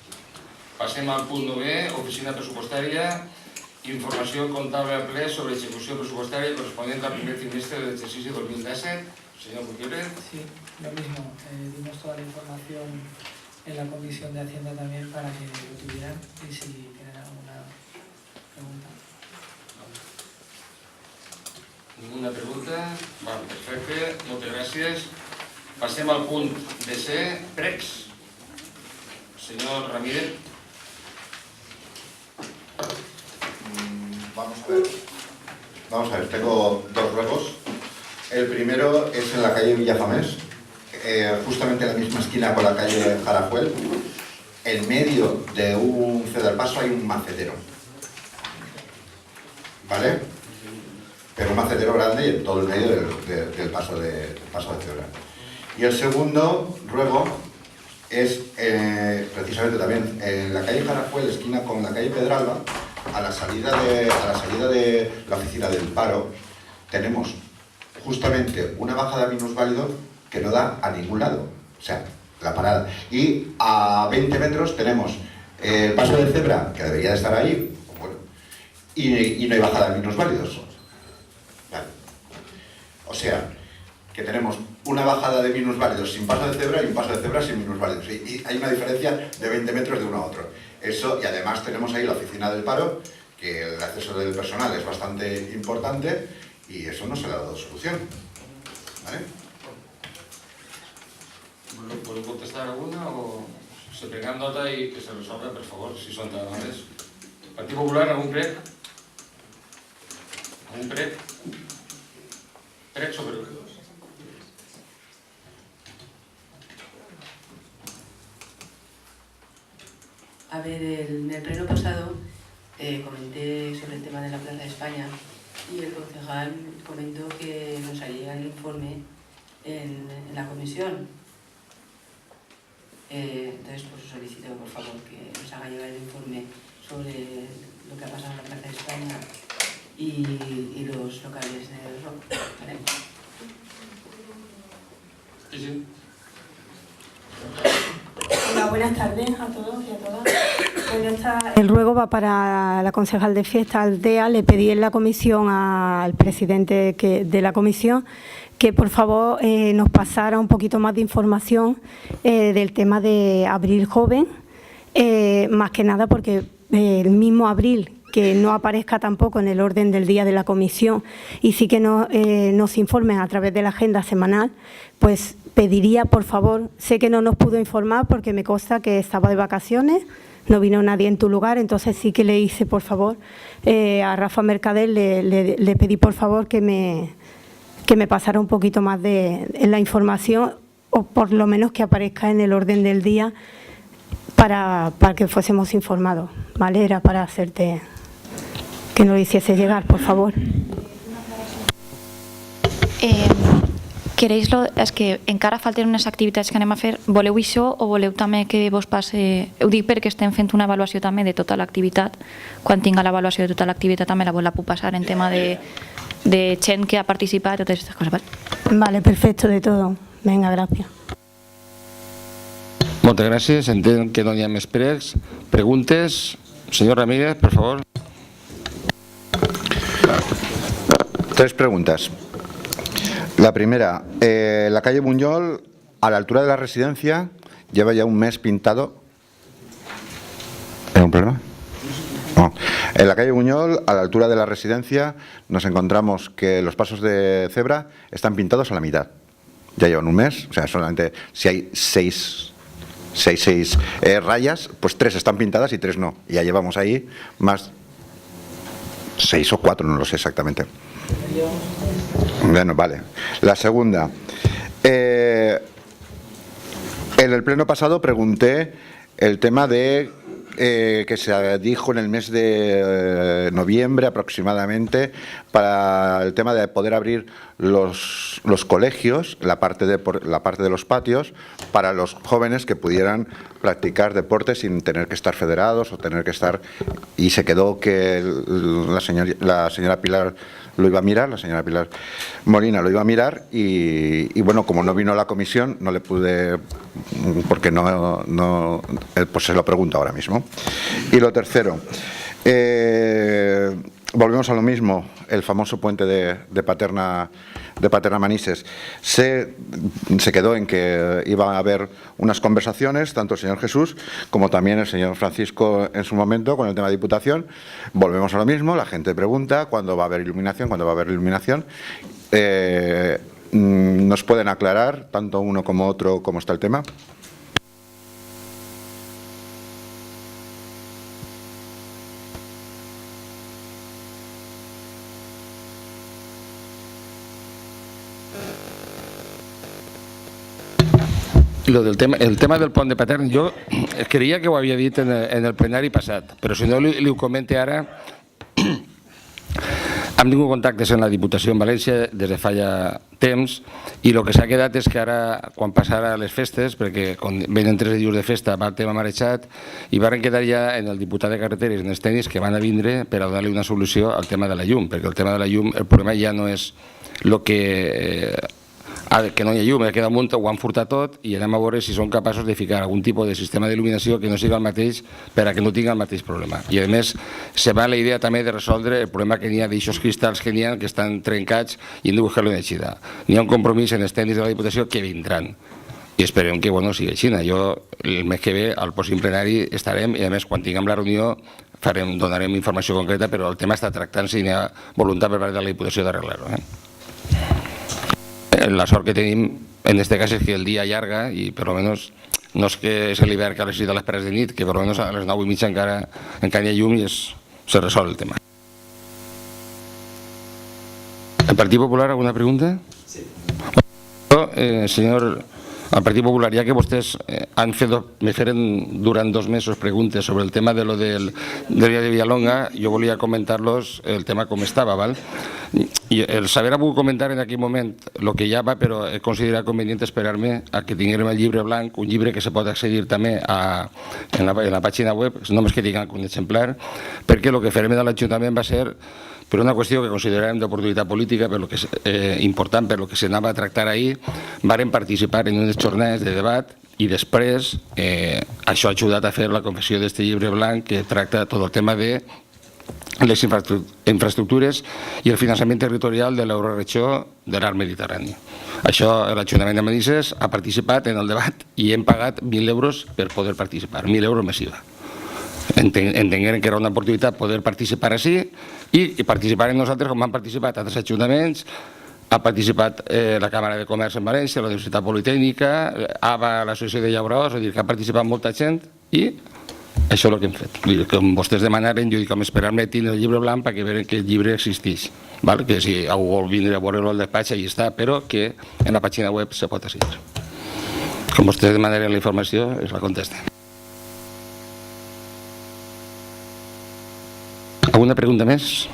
Passem al punt 9è, oficina pressupostària, informació comptable al ple sobre execució pressupostària corresponent al primer trimestre de l'exercici 2017. Señor Gutiérrez. Sí, lo mismo. Dimos toda la información en la Comisión de Hacienda también para que lo tuvieran y si tienen alguna pregunta. Ninguna pregunta? Vale, perfecte, moltes gràcies. Passem al punt 10è, pregs. Señor Ramírez. Vamos a ver, tengo dos ruegos. El primero es en la calle Villafamés, justamente en la misma esquina con la calle Jarajuel. En medio de un cedalpaso hay un macetero, ¿vale? Pero un macetero grande y en todo el medio del paso de cebra. Y el segundo ruego es precisamente también en la calle Jarajuel, esquina con la calle Pedralba, a la salida de la oficina del paro, tenemos justamente una bajada de minusválidos que no da a ningún lado, o sea, la parada. Y a 20 metros tenemos el paso de cebra, que debería de estar ahí, bueno, y no hay bajada de minusválidos. Vale. O sea, que tenemos una bajada de minusválidos sin paso de cebra y un paso de cebra sin minusválidos. Y hay una diferencia de 20 metros de uno a otro. Eso, y además tenemos ahí la oficina del paro, que el acceso del personal es bastante importante y eso no se le ha dado solución. ¿Vale? ¿Puedo contestar alguna o se prengan nota y que se resolga, por favor, si son tan amables? ¿Partido Popular, algún prec? ¿Algún prec? ¿Prec sobre el? A ver, en el pleno pasado comenté sobre el tema de la Plaza de España y el concejal comentó que nos haría el informe en la comisión. Entonces, pues solicito por favor que nos haga llegar el informe sobre lo que ha pasado en la Plaza de España y los locales del rock. ¿Vale? Sí, sí. Hola, buenas tardes a todos y a todas. El ruego va para la concejal de Fiesta Aldea. Le pedí en la comisión al presidente de la comisión que por favor nos pasara un poquito más de información del tema de Abril Joven, más que nada porque el mismo Abril, que no aparezca tampoco en el orden del día de la comisión y sí que nos informen a través de la agenda semanal, pues pediría, por favor, sé que no nos pudo informar porque me consta que estaba de vacaciones, no vino nadie en tu lugar, entonces sí que le hice, por favor, a Rafa Mercader le pedí, por favor, que me que me pasara un poquito más en la información, o por lo menos que aparezca en el orden del día para que fuésemos informados, ¿vale? Era para hacerte que nos lo hiciese llegar, por favor. És que encara falten unes activitats que anem a fer. Voleu això o voleu també que vos passe... Ho dic perquè estem fent una avaluació també de tota l'activitat. Quan tinga l'avaluació de tota l'activitat també la puc passar en tema de gent que ha participat i totes aquestes coses. Vale, perfecto, de todo. Venga, gracias. Moltes gràcies. Entenc que no hi ha més pregs. Preguntes? Senyor Ramírez, por favor. 3 preguntas. La primera, la calle Buñol, a la altura de la residencia, lleva ya un mes pintado. ¿Hay un problema? No. En la calle Buñol, a la altura de la residencia, nos encontramos que los pasos de cebra están pintados a la mitad. Ya llevan un mes, o sea, solamente si hay 6 rayas, pues 3 están pintadas y 3 no. Y ya llevamos ahí más 6 o 4, no lo sé exactamente. Bueno, vale. La segunda. En el pleno pasado pregunté el tema de que se dijo en el mes de noviembre aproximadamente para el tema de poder abrir los colegios, la parte de los patios, para los jóvenes que pudieran practicar deporte sin tener que estar federados o tener que estar... Y se quedó que la señora Pilar lo iba a mirar, la señora Pilar Molina lo iba a mirar y bueno, como no vino a la comisión, no le pude, porque no pues se lo pregunto ahora mismo. Y lo tercero, volvemos a lo mismo, el famoso puente de Paterna Manises. Se quedó en que iba a haber unas conversaciones, tanto el señor Jesús como también el señor Francisco en su momento con el tema de Diputación. Volvemos a lo mismo, la gente pregunta cuándo va a haber iluminación, ¿Nos pueden aclarar, tanto uno como otro, cómo está el tema? El tema del pont de Paterna, jo creia que ho havia dit en el plenari passat, però si no li ho comente ara, hem tingut contactes en la Diputació en València des de fa ja temps i el que s'ha quedat és que ara, quan passara les festes, perquè quan venen 3 dies de festa va el tema marejat, i van quedar ja en el diputat de carreteres i en els tècnics que van a vindre per a donar-li una solució al tema de la llum, perquè el tema de la llum, el problema ja no és el que no hi ha llum, queda amunt, ho han furtat tot i anem a veure si són capaços de ficar algun tipus de sistema d'il·luminació que no sigui el mateix per a que no tingui el mateix problema. I a més, se va la idea també de resoldre el problema que n'hi ha d'aixòs cristalls que n'hi ha, que estan trencats i hem de buscar-lo en eixida. N'hi ha un compromís en els tècnics de la Diputació que vindran i esperem que sigui així. Jo el mes que ve al pròxim plenari estarem i a més quan tinguem la reunió donarem informació concreta, però el tema està tractant-se i n'hi ha voluntat per part de la Diputació d'arreglar-ho. La sort que tenim en este cas és que el dia allarga i per almenys no és que és l'hivern que a les 6 de les pares de nit, que per almenys a les 9:30 encara hi ha llum i se resol el tema. ¿El Partido Popular alguna pregunta? Sí. Señor, al Partit Popular, ja que vostès me feren durant 2 mesos preguntes sobre el tema de lo del dia de Villalonga, jo volia comentar-los el tema com estava, ¿val? I el saber ha pogut comentar en aquell moment el que ja va, però he considerat convenient esperar-me a que tinguem el llibre blanc, un llibre que se pot accedir també en la pàgina web, només que tinguem un exemplar, perquè el que farem de l'Ajuntament va ser per una qüestió que consideràvem d'oportunitat política, per lo que és important, per lo que s'anava a tractar ahir, vàrem participar en unes jornades de debat i després això ha ajudat a fer la confecció d'aquest llibre blanc que tracta tot el tema de les infraestructures i el finançament territorial de l'euroregió de l'Arc Mediterrani. Això l'Ajuntament de Manises ha participat en el debat i hem pagat 1.000 euros per poder participar, 1.000 euros més IVA. Entengueren que era una oportunitat poder participar així i participarem nosaltres com han participat altres ajuntaments. Ha participat la Càmera de Comerç en València, la Universitat Politècnica, ABA, l'Associació de Llauradors, és a dir, que ha participat molta gent i Això és el que hem fet. Vull dir, com vostès demanaren, jo dic, com esperar-me a tindre el llibre blanc perquè veure que el llibre existeix. Val? Que si algú vol vindre a veure-lo al despatx, allà està, però que en la pàgina web se pot accedir. Com vostès demanaren la informació, es la contesta. ¿Alguna pregunta más?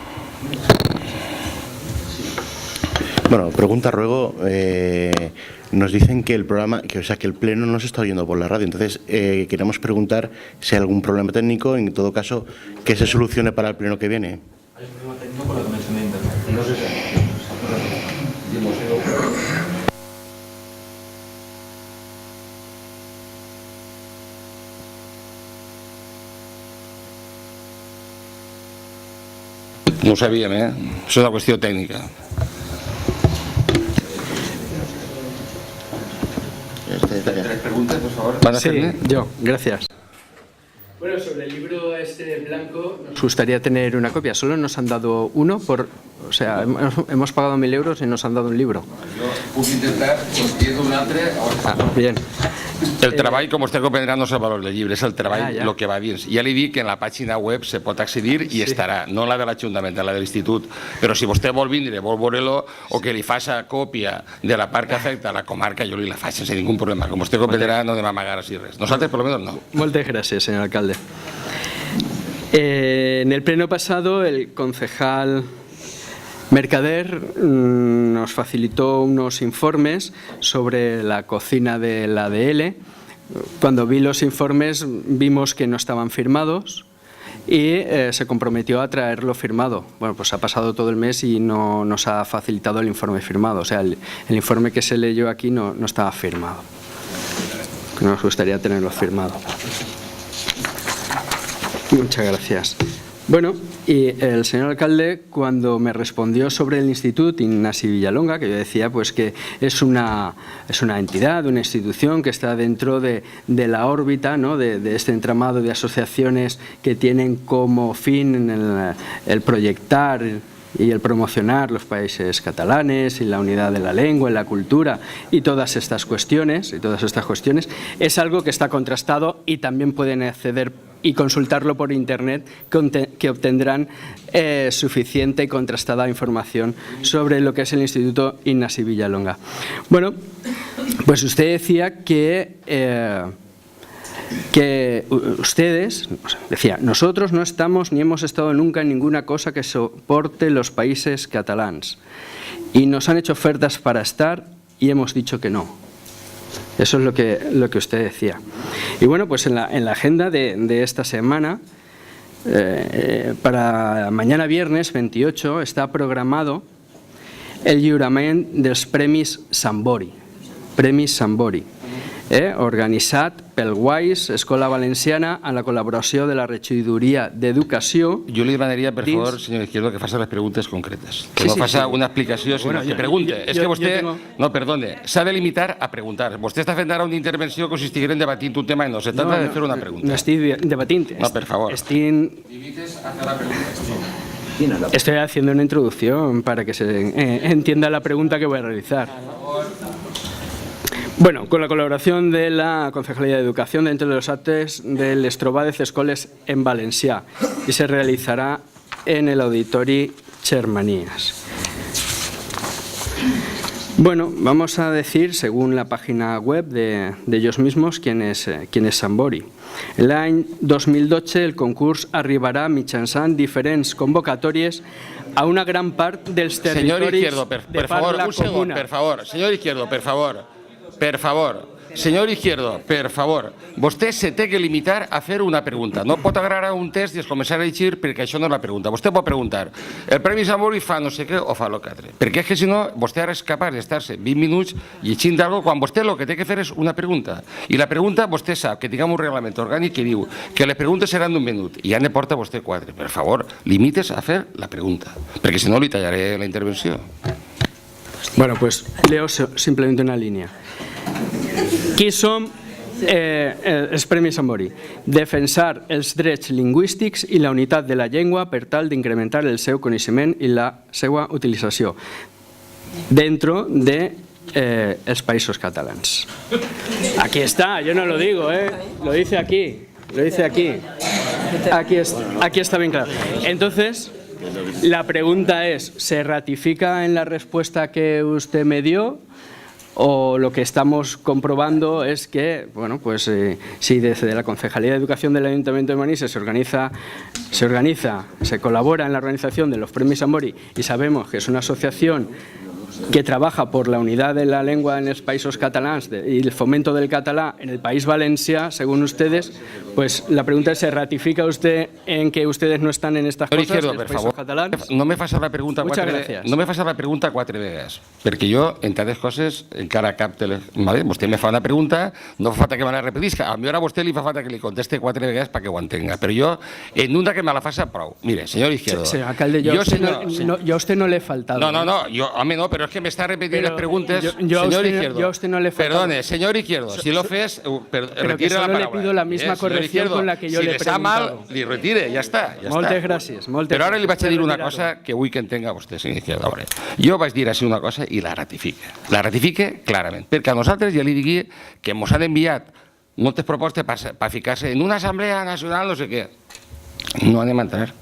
Bueno, pregunta ruego. Nos dicen que el programa, que el pleno no se está oyendo por la radio. Entonces, queremos preguntar si hay algún problema técnico. En todo caso, que se solucione para el pleno que viene. Hay un problema técnico con la conexión de internet. No sé si. No ho sabíem, Això és una qüestió tècnica. ¿Tres preguntas, por favor? Sí, yo, gracias. Bueno, sobre el libro este blanco, nos gustaría tener una copia. Solo nos han dado uno, o sea, hemos pagado 1.000 euros y nos han dado un libro. Jo puc intentar conseguir un altre. Bien. El treball, com vostè comprendrà, no és el valor del llibre, és el treball, el que va dins. Ja li dic que en la pàgina web se pot accedir i estarà, no la de l'Ajuntament, la de l'Institut. Però si vostè vol vindre, vol veure-lo, o que li faça còpia de la part que afecta a la comarca, jo li la faig sense ningú problema. Com vostè comprendrà, no anem a amagar així res. Nosaltres, per lo menos, no. Muchas gracias, señor alcalde. En el pleno pasado, el concejal Mercader nos facilitó unos informes sobre la cocina de la ADL. Cuando vi los informes vimos que no estaban firmados y se comprometió a traerlo firmado. Bueno, pues ha pasado todo el mes y no nos ha facilitado el informe firmado. O sea, el informe que se leyó aquí no estaba firmado. Nos gustaría tenerlo firmado. Muchas gracias. Bueno, y el señor alcalde, cuando me respondió sobre el Instituto Ignasi Villalonga, que yo decía pues que es una entidad, una institución que está dentro de la órbita, ¿no?, de este entramado de asociaciones que tienen como fin el proyectar y el promocionar los países catalanes y la unidad de la lengua y la cultura y todas estas cuestiones, es algo que está contrastado y también pueden acceder y consultarlo por internet, que obtendrán suficiente y contrastada información sobre lo que es el Instituto Ignasi Villalonga. Bueno, pues usted decía que ustedes, decía, nosotros no estamos ni hemos estado nunca en ninguna cosa que soporte los países catalanes y nos han hecho ofertas para estar y hemos dicho que no. Eso es lo que usted decía. Y bueno, pues en la agenda de esta semana, para mañana viernes 28, está programado el lliurament dels Premis Sambori. Organitzat pel WAIS, Escola Valenciana, en la col·laboració de la Regidoria d'Educació. Jo li demanaria, per favor, senyor Izquierdo, que faci les preguntes concretes. Que no faci una explicació, sinó que pregunte. És que vostè, no, perdone, s'ha de limitar a preguntar. Vostè està fent ara una intervenció com si estigueren debatint un tema i no. Se trata de fer una pregunta. No estic debatint. No, per favor. Limites a la pregunta. Estoy haciendo una introducción para que se entienda la pregunta que voy a realizar. Bueno, con la colaboración de la Concejalía de Educación dentro de los actos del Estrobades Escoles en Valencià y se realizará en el Auditori Xermanías. Bueno, vamos a decir, según la página web de ellos mismos, quién es Sambori. L'any 2012 el concurs arribarà mitjançant diferents convocatòries a una gran part dels territoris de parla comuna. Per favor, senyor Izquierdo, per favor, senyor Izquierdo, per favor, vostè se té que limitar a fer una pregunta. No pot agarrar un test i començar a llegir perquè això no és la pregunta. Vostè pot preguntar, el Premi Sambori fa no sé què o fa el que altre. Perquè és que si no, vostè ara és capaç d'estar-se 20 minuts llegint d'algo quan vostè el que té que fer és una pregunta. I la pregunta, vostè sap que tinguem un reglament orgànic que diu que les preguntes seran d'un minut i ja ne porta vostè 4. Per favor, limites a fer la pregunta, perquè si no li tallaré la intervenció. Bueno, pues leo simplemente una línea. Qui som els Premis Sambori? Defensar els drets lingüístics i la unitat de la llengua per tal d'incrementar el seu coneixement i la seva utilització dentro de els països catalans. Aquí está, yo no lo digo, lo dice aquí. Aquí está bien claro. Entonces, la pregunta es, ¿se ratifica en la respuesta que usted me dio? O lo que estamos comprobando es que, bueno, pues si desde la Concejalía de Educación del Ayuntamiento de Manises se colabora en la organización de los Premios Sambori y sabemos que es una asociación que trabaja por la unidad de la lengua en los países catalans y el fomento del catalán en el País Valencia, según ustedes, pues la pregunta es, ¿se ratifica usted en que ustedes no estan en estas coses dels països catalans? No me facis la pregunta quatre vegades, perquè jo, entre altres coses, encara cap... Vostè me fa una pregunta, no fa falta que me la repetisca, a mi hora a vostè li fa falta que li conteste quatre vegades perquè ho entenga, però jo, en una que me la faça, prou. Mire, senyor Izquierdo... Señor alcalde, yo a usted no le he faltado. No, yo a mí no, pero es que me está repitiendo las preguntas. Señor Izquierdo, yo a usted no le he faltado. Perdone, señor Izquierdo, si lo fes, retire la palabra. Le pido la misma corrección con la que yo le he preguntado. Si le mal, li retire, ja està. Moltes gràcies. Però ara li vaig a dir una cosa que vull que entenga vostè, senyor Izquierdo. Jo vaig dir així una cosa i la ratifique. La ratifique clarament, perquè a nosaltres ja li digui que ens han enviat moltes propostes per ficar-se en una assemblea nacional no sé què. No anem a entrar.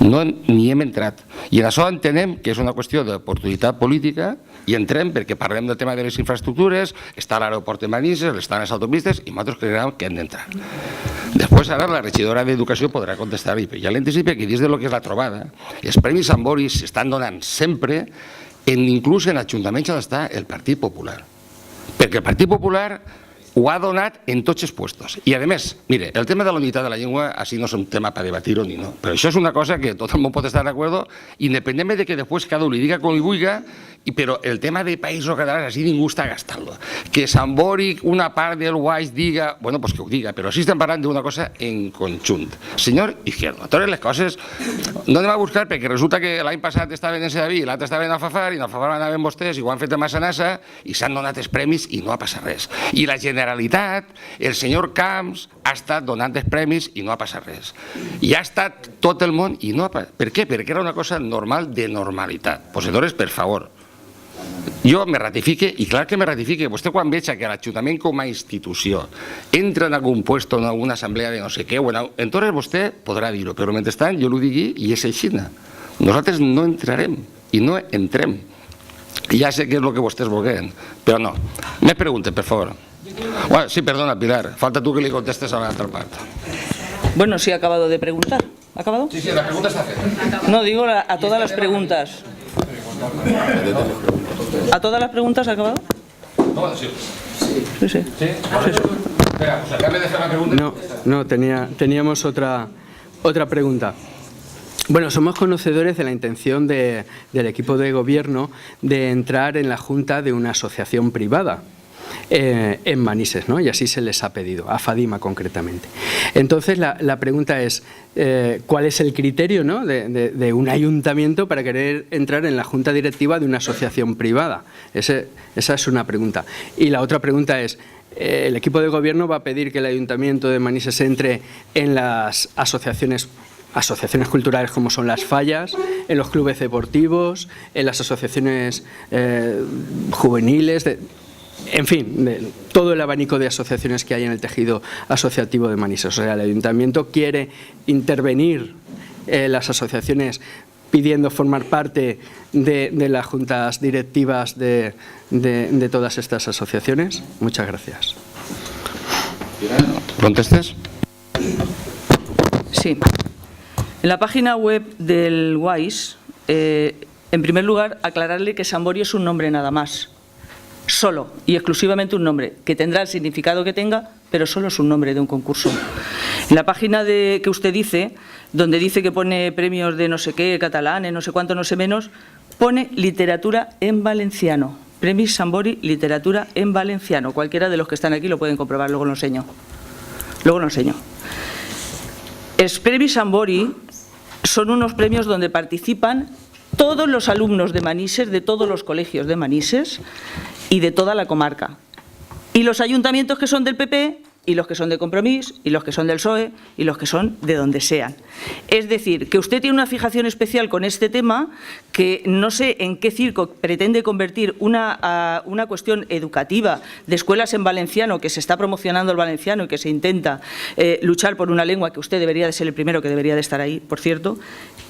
No ni hem entrat. I en això entenem que és una qüestió d'oportunitat política i entrem perquè parlem del tema de les infraestructures, està l'aeroport de Manises, estan les autopistes i nosaltres creiem que hem d'entrar. Després ara la regidora d'Educació podrà contestar i ja l'anticipa que dins del que és la trobada els Premis Sambori s'estan donant sempre inclús en ajuntaments on està el Partit Popular. Perquè el Partit Popular ho ha donat en tots els puestos. I, a més, mire, el tema de la unitat de la llengua, així no és un tema per debatir-ho ni no, però això és una cosa que tot el món pot estar d'acord, independentment de que després cada un li diga com li vulgui, però el tema de països catalans, així ningú està gastant-lo. Que Sambori, una part del UAIS, diga, bueno, pues que ho diga, però així estem parlant d'una cosa en conjunt. Senyor Izquierdo, totes les coses no anem a buscar perquè resulta que l'any passat estaven en Sedaví i l'altre estaven a Alfafar i en Alfafar anaven vostès i ho han fet a Massanassa i s'han donat els premis i no ha passat res. I la Generalitat, el senyor Camps, ha estat donant els premis i no ha passat res. I ha estat tot el món i no ha passat. Per què? Perquè era una cosa normal de normalitat. Posedores, per favor. Jo me ratifique, i clar que me ratifique. Vostè quan veig que l'Ajuntament com a institució entra en algun puesto, en alguna assemblea de no sé què, entonces vostè podrà dir-ho, però mentrestant jo l'ho digui i és així. Nosaltres no entrarem i no entrem. Ja sé què és el que vostès vulguin, però no. Més preguntes, per favor. Sí, perdona, Pilar, falta tu que li contestes a l'altra part. Bueno, sí, he acabado de preguntar. ¿Ha acabado? Sí, la pregunta está hecha. No, digo a todas las preguntas. ¿A todas las preguntas ha acabado? Sí. Sí. Espera, pues acá me deja la pregunta. No, teníamos otra pregunta. Bueno, somos conocedores de la intención del equipo de gobierno de entrar en la junta de una asociación privada en Manises, ¿no? Y así se les ha pedido, a Fadima concretamente. Entonces la pregunta es, ¿cuál es el criterio, ¿no? de un ayuntamiento para querer entrar en la junta directiva de una asociación privada? Esa es una pregunta. Y la otra pregunta es, ¿el equipo de gobierno va a pedir que el ayuntamiento de Manises entre en las asociaciones culturales como son las fallas, en los clubes deportivos, en las asociaciones juveniles, en fin, de todo el abanico de asociaciones que hay en el tejido asociativo de Manises? O sea, el ayuntamiento quiere intervenir en las asociaciones pidiendo formar parte de las juntas directivas de todas estas asociaciones. Muchas gracias. ¿Contestes? Sí. En la página web del UAIS, en primer lugar, aclararle que Sambori es un nombre nada más. Solo y exclusivamente un nombre, que tendrá el significado que tenga, pero solo es un nombre de un concurso. En la página que usted dice, donde dice que pone premios de no sé qué, catalanes, no sé cuánto, no sé menos, pone literatura en valenciano. Premis Sambori, literatura en valenciano. Cualquiera de los que están aquí lo pueden comprobar, luego lo enseño. Els Premis Sambori son unos premios donde participan todos los alumnos de Manises, de todos los colegios de Manises y de toda la comarca. Y los ayuntamientos que son del PP y los que son de Compromís, y los que son del PSOE, y los que son de donde sean. Es decir, que usted tiene una fijación especial con este tema, que no sé en qué circo pretende convertir una cuestión educativa de escuelas en valenciano, que se está promocionando el valenciano y que se intenta luchar por una lengua que usted debería de ser el primero que debería de estar ahí, por cierto,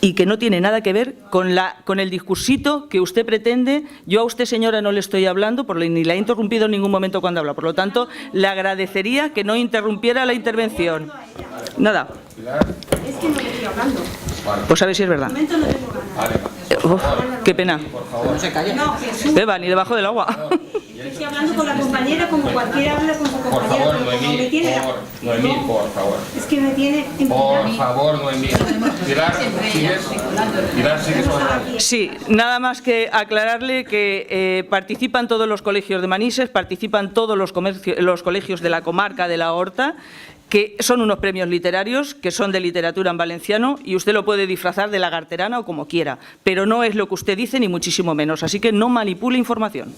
y que no tiene nada que ver con el discursito que usted pretende. Yo a usted, señora, no le estoy hablando, ni la he interrumpido en ningún momento cuando habla. Por lo tanto, le agradecería que no interrumpiera la intervención. Nada. Es que no le estoy hablando. Pues a ver si es verdad. Qué pena. Beba, ni debajo del agua. Estoy hablando con la compañera como cualquiera habla con su compañera. Por favor, Noemí, por favor. Es que me tiene... Por favor, Noemí. Pilar, ¿sigues o no? Sí, nada más que aclararle que participan todos los colegios de Manises, participan todos los colegios de la comarca de la Horta, que son unos premios literarios, que son de literatura en valenciano, y usted lo puede disfrazar de lagarterana o como quiera, pero no es lo que usted dice, ni muchísimo menos, así que no manipule información.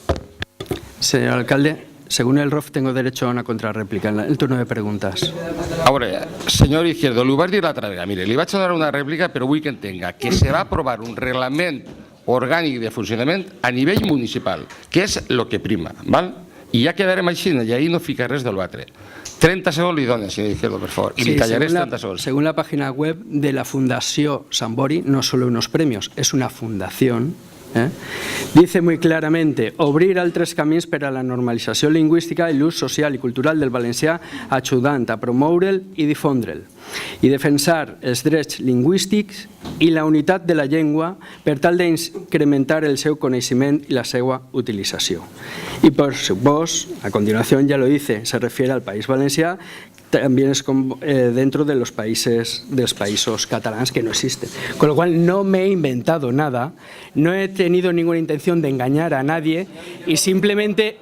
Señor alcalde, según el ROF tengo derecho a una contrarréplica en el turno de preguntas. Ahora, señor Izquierdo, li ho vaig dir l'altra vegada. Mire, li vaig a dar una rèplica, però vull que entenga que se va aprovar un reglament orgànic de funcionament a nivell municipal, que és el que prima, val? I ja quedarem així, i ahí no fica res de l'altre. 30 segons li donen, señor Izquierdo, por favor, y li tallaré 30 segons. Según la página web de la Fundació Sambori, no solo unos premios, es una fundación. Dice muy claramente: obrir altres camins per a la normalització lingüística i l'ús social i cultural del valencià, ajudant a promoure'l i difondre'l, i defensar els drets lingüístics i la unitat de la llengua per tal d'incrementar el seu coneixement i la seva utilització. Y por supuesto, a continuación ya lo dice, se refiere al País Valencià, también es dentro de los países catalanes que no existen. Con lo cual no me he inventado nada, no he tenido ninguna intención de engañar a nadie y simplemente,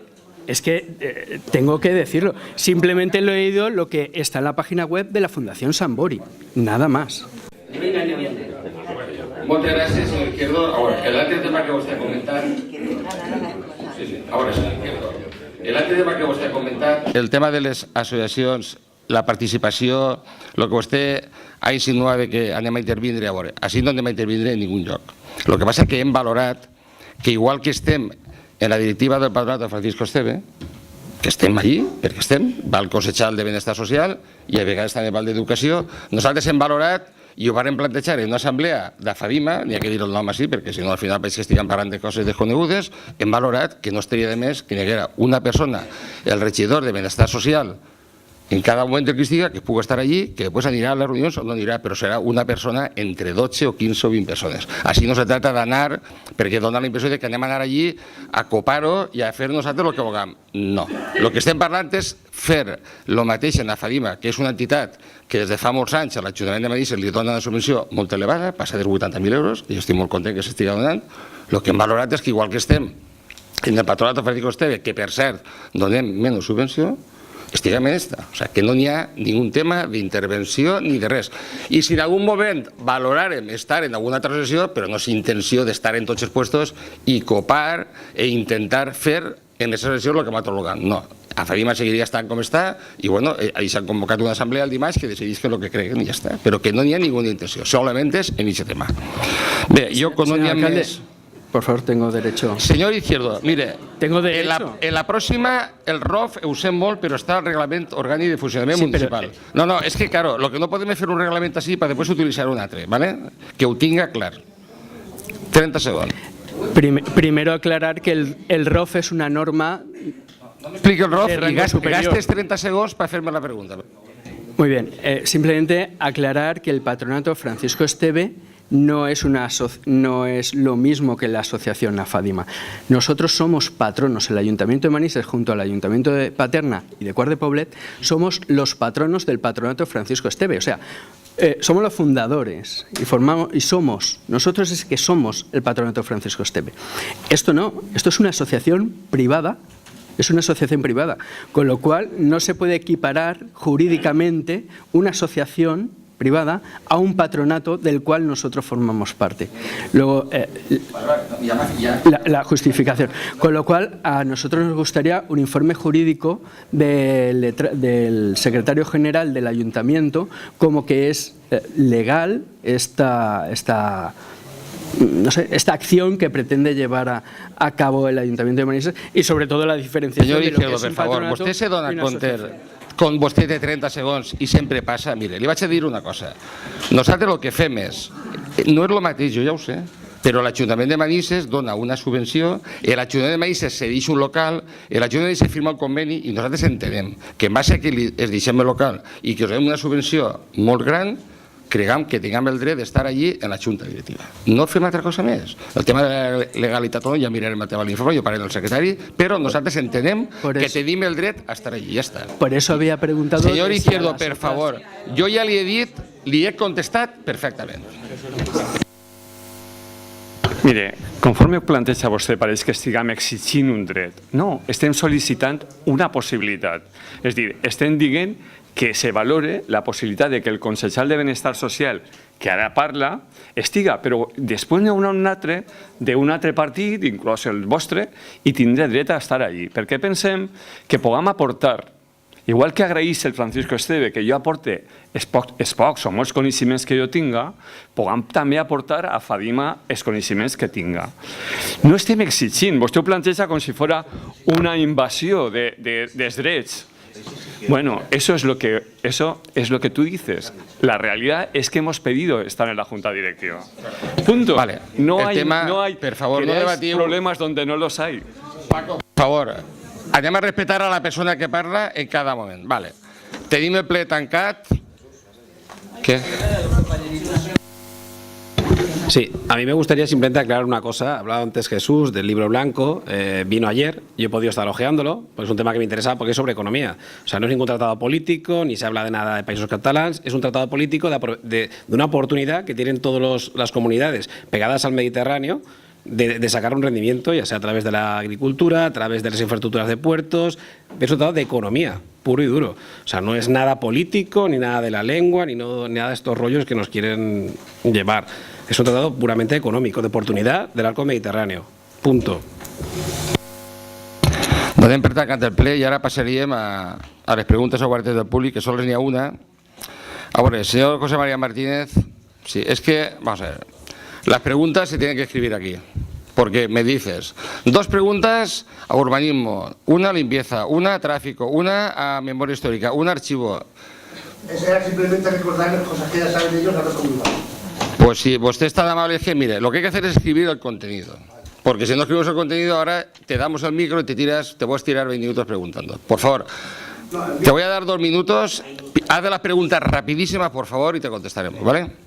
es que tengo que decirlo, simplemente lo he leído lo que está en la página web de la Fundación Sambori, nada más. Muchas gracias, señor Izquierdo. Ahora, el altre tema que vostè ha comentat... Ahora, señor Izquierdo. El altre tema que vostè ha comentat, el tema de les associacions, la participació, el que vostè ha insinuat de que anem a intervindre, a veure, així no anem a intervindre en ningú lloc. El que passa és que hem valorat que igual que estem en la directiva del Patronat de Francisco Esteve, que estem allí, perquè estem, va al Consell de Benestar Social i a vegades també va al d'Educació, nosaltres hem valorat i ho vam plantejar en una assemblea de FADIMA, n'hi ha que dir el nom així, perquè si no al final veig que estiguem parlant de coses desconegudes, hem valorat que no estaria de més que n'hi haguera una persona, el regidor de Benestar Social, en cada moment que estiga, que pugui estar allí, que després anirà a les reunions o no anirà, però serà una persona entre 12 o 15 o 20 persones. Així no se trata d'anar, perquè dona la impressió de que anem a anar allí a copar-ho i a fer nosaltres el que vulguem. No. El que estem parlant és fer el mateix en la FADIMA, que és una entitat que des de fa molts anys a l'Ajuntament de Manises li dona una subvenció molt elevada, passa dels 80.000 euros, i jo estic molt content que s'estigui donant. El que hem valorat és que igual que estem en el Patronat de Francisco Esteve, que per cert donem menys subvenció, estiguem en esta. O sigui, que no n'hi ha ningun tema d'intervenció ni de res. I si en algun moment valorarem estar en alguna altra associació, però no és intenció d'estar en tots els puestos i copar e intentar fer en aquesta associació el que m'ha atorgat. No. A FADIMA seguiria estant com està i bueno, ahí s'han convocat una assemblea el dimarts que decidisquen el que creguen i ja està. Però que no n'hi ha ninguna intenció, solament és en aquest tema. Bé, jo quan no n'hi ha més... Por favor, tengo derecho. Señor Izquierdo, mire, tengo derecho. En la próxima, el ROF, ho sé molt, però està el Reglament Orgànic de Funcionament Municipal. No, és que, claro, lo que no podem és fer un reglament així per després utilitzar un altre, ¿vale? Que ho tinga clar. 30 segons. Primero aclarar que el ROF es una norma... No m'expliqui el ROF i gastes 30 segons per fer-me la pregunta. Muy bien, simplemente aclarar que el Patronato Francisco Esteve no es lo mismo que la asociación AFADIMA. Nosotros somos patronos, el Ayuntamiento de Manises junto al Ayuntamiento de Paterna y de Quart de Poblet, somos los patronos del Patronato Francisco Esteve. O sea, somos los fundadores y nosotros es que somos el Patronato Francisco Esteve. Esto no, esto es una asociación privada. Es una asociación privada, con lo cual no se puede equiparar jurídicamente una asociación privada a un patronato del cual nosotros formamos parte. Luego, la justificación. Con lo cual, a nosotros nos gustaría un informe jurídico del secretario general del ayuntamiento, como que es legal esta acción que pretende llevar a cabo el Ayuntamiento de Manises, y sobre todo la diferenciación de lo que es un patronato. Vostè se dona compte, quan vostè té 30 segons i sempre passa, mire, li vaig a dir una cosa. Nosaltres el que fem és, no és el mateix, jo ja ho sé, però l'Ajuntament de Manises dona una subvenció, l'Ajuntament de Manises cedeix un local, l'Ajuntament de Manises firma el conveni i nosaltres entenem que en base a que es deixem el local i que us donem una subvenció molt gran, creguem que tinguem el dret d'estar allí en la Junta Directiva. No fem altra cosa més. El tema de la legalitat ja mirarem el tema de l'informe, jo parlaré del secretari, però nosaltres entenem que tenim el dret a estar allí, ja està. Por eso había preguntado... Señor Izquierdo, per favor, jo ja li he dit, li he contestat perfectament. Mire, conforme planteja vostè, pareix que estiguem exigint un dret. No, estem sol·licitant una possibilitat. És a dir, estem dient que se valore la possibilitat de que el consellal de Benestar Social, que ara parla, estiga, però després n'hi haurà un altre d'un altre partit, inclòs el vostre, i tindrà dret a estar allí. Perquè pensem que puguem aportar, igual que agraeix el Francisco Esteve que jo aporte els pocs o molts coneixements que jo tinga, puguem també aportar a Fadima els coneixements que tinga. No estem exigint, vostè ho planteja com si fos una invasió dels drets. Bueno, eso es lo que tú dices. La realidad es que hemos pedido estar en la Junta Directiva. Punto. Vale. No hay per favor, no debatiu problemas donde no los hay. Paco, per favor, anem a respetar a la persona que parla en cada moment. Vale. Tenim el ple tancat. Què? Sí, a mí me gustaría simplemente aclarar una cosa. Hablaba antes Jesús del libro blanco, vino ayer, yo he podido estar hojeándolo, pues es un tema que me interesa porque es sobre economía. O sea, no es ningún tratado político, ni se habla de nada de países catalans, es un tratado político de una oportunidad que tienen todas las comunidades pegadas al Mediterráneo de sacar un rendimiento, ya sea a través de la agricultura, a través de las infraestructuras de puertos. Es un tratado de economía, puro y duro. O sea, no es nada político, ni nada de la lengua, ni nada de estos rollos que nos quieren llevar. Es un tratado puramente económico, de oportunidad del arco mediterráneo. Punto. Donem per tancat el ple i ara passaríem a les preguntes o guardes del públic, que sols n'hi ha una. A veure, señor José María Martínez, sí, es que, vamos a ver, las preguntas se tienen que escribir aquí, porque me dices, 2 preguntas a urbanismo, una a limpieza, una a tráfico, una a memoria histórica, una a archivo. Eso era simplemente recordarles cosas que ya saben ellos, a ver cómo iban. Pues si usted es tan amable, es que mire, lo que hay que hacer es escribir el contenido. Porque si no escribimos el contenido, ahora te damos el micro y te puedes tirar 20 minutos preguntando. Por favor, te voy a dar 2 minutos, haz las preguntas rapidísimas, por favor, y te contestaremos, ¿vale?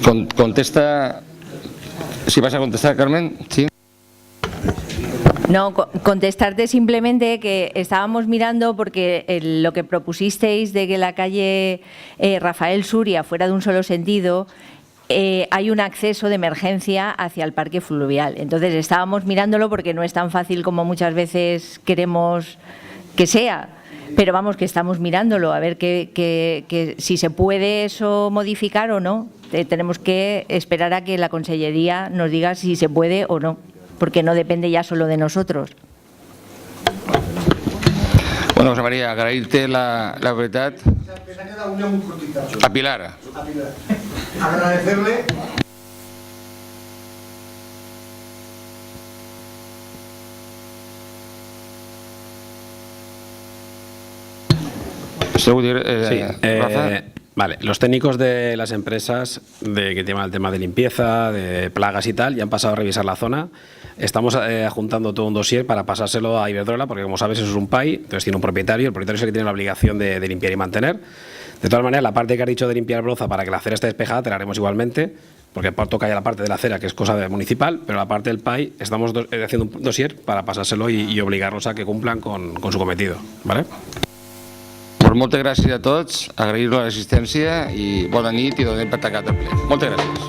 Contesta, si vas a contestar, Carmen, sí. No, contestarte simplemente que estábamos mirando porque lo que propusisteis de que la calle Rafael Suria fuera de un solo sentido, hay un acceso de emergencia hacia el parque fluvial. Entonces estábamos mirándolo porque no es tan fácil como muchas veces queremos que sea. Pero vamos, que estamos mirándolo, a ver que si se puede eso modificar o no. Tenemos que esperar a que la Consellería nos diga si se puede o no, porque no depende ya solo de nosotros. Bueno, José María, agrair-te la veritat. A Pilar. Agradecerle. Vale, los técnicos de las empresas que llevan el tema de limpieza, de plagas y tal, ya han pasado a revisar la zona. Estamos adjuntando todo un dossier para pasárselo a Iberdrola, porque como sabes eso es un PAI, entonces tiene un propietario, el propietario es el que tiene la obligación de limpiar y mantener. De todas maneras, la parte que has dicho de limpiar broza para que la acera esté despejada, te la haremos igualmente, porque toca ya la parte de la acera, que es cosa municipal, pero la parte del PAI estamos haciendo un dossier para pasárselo y obligarlos a que cumplan con su cometido, ¿vale? Pues moltes gràcies a tots, agrair-vos l'assistència i bona nit i donem per tancat el ple. Moltes gràcies.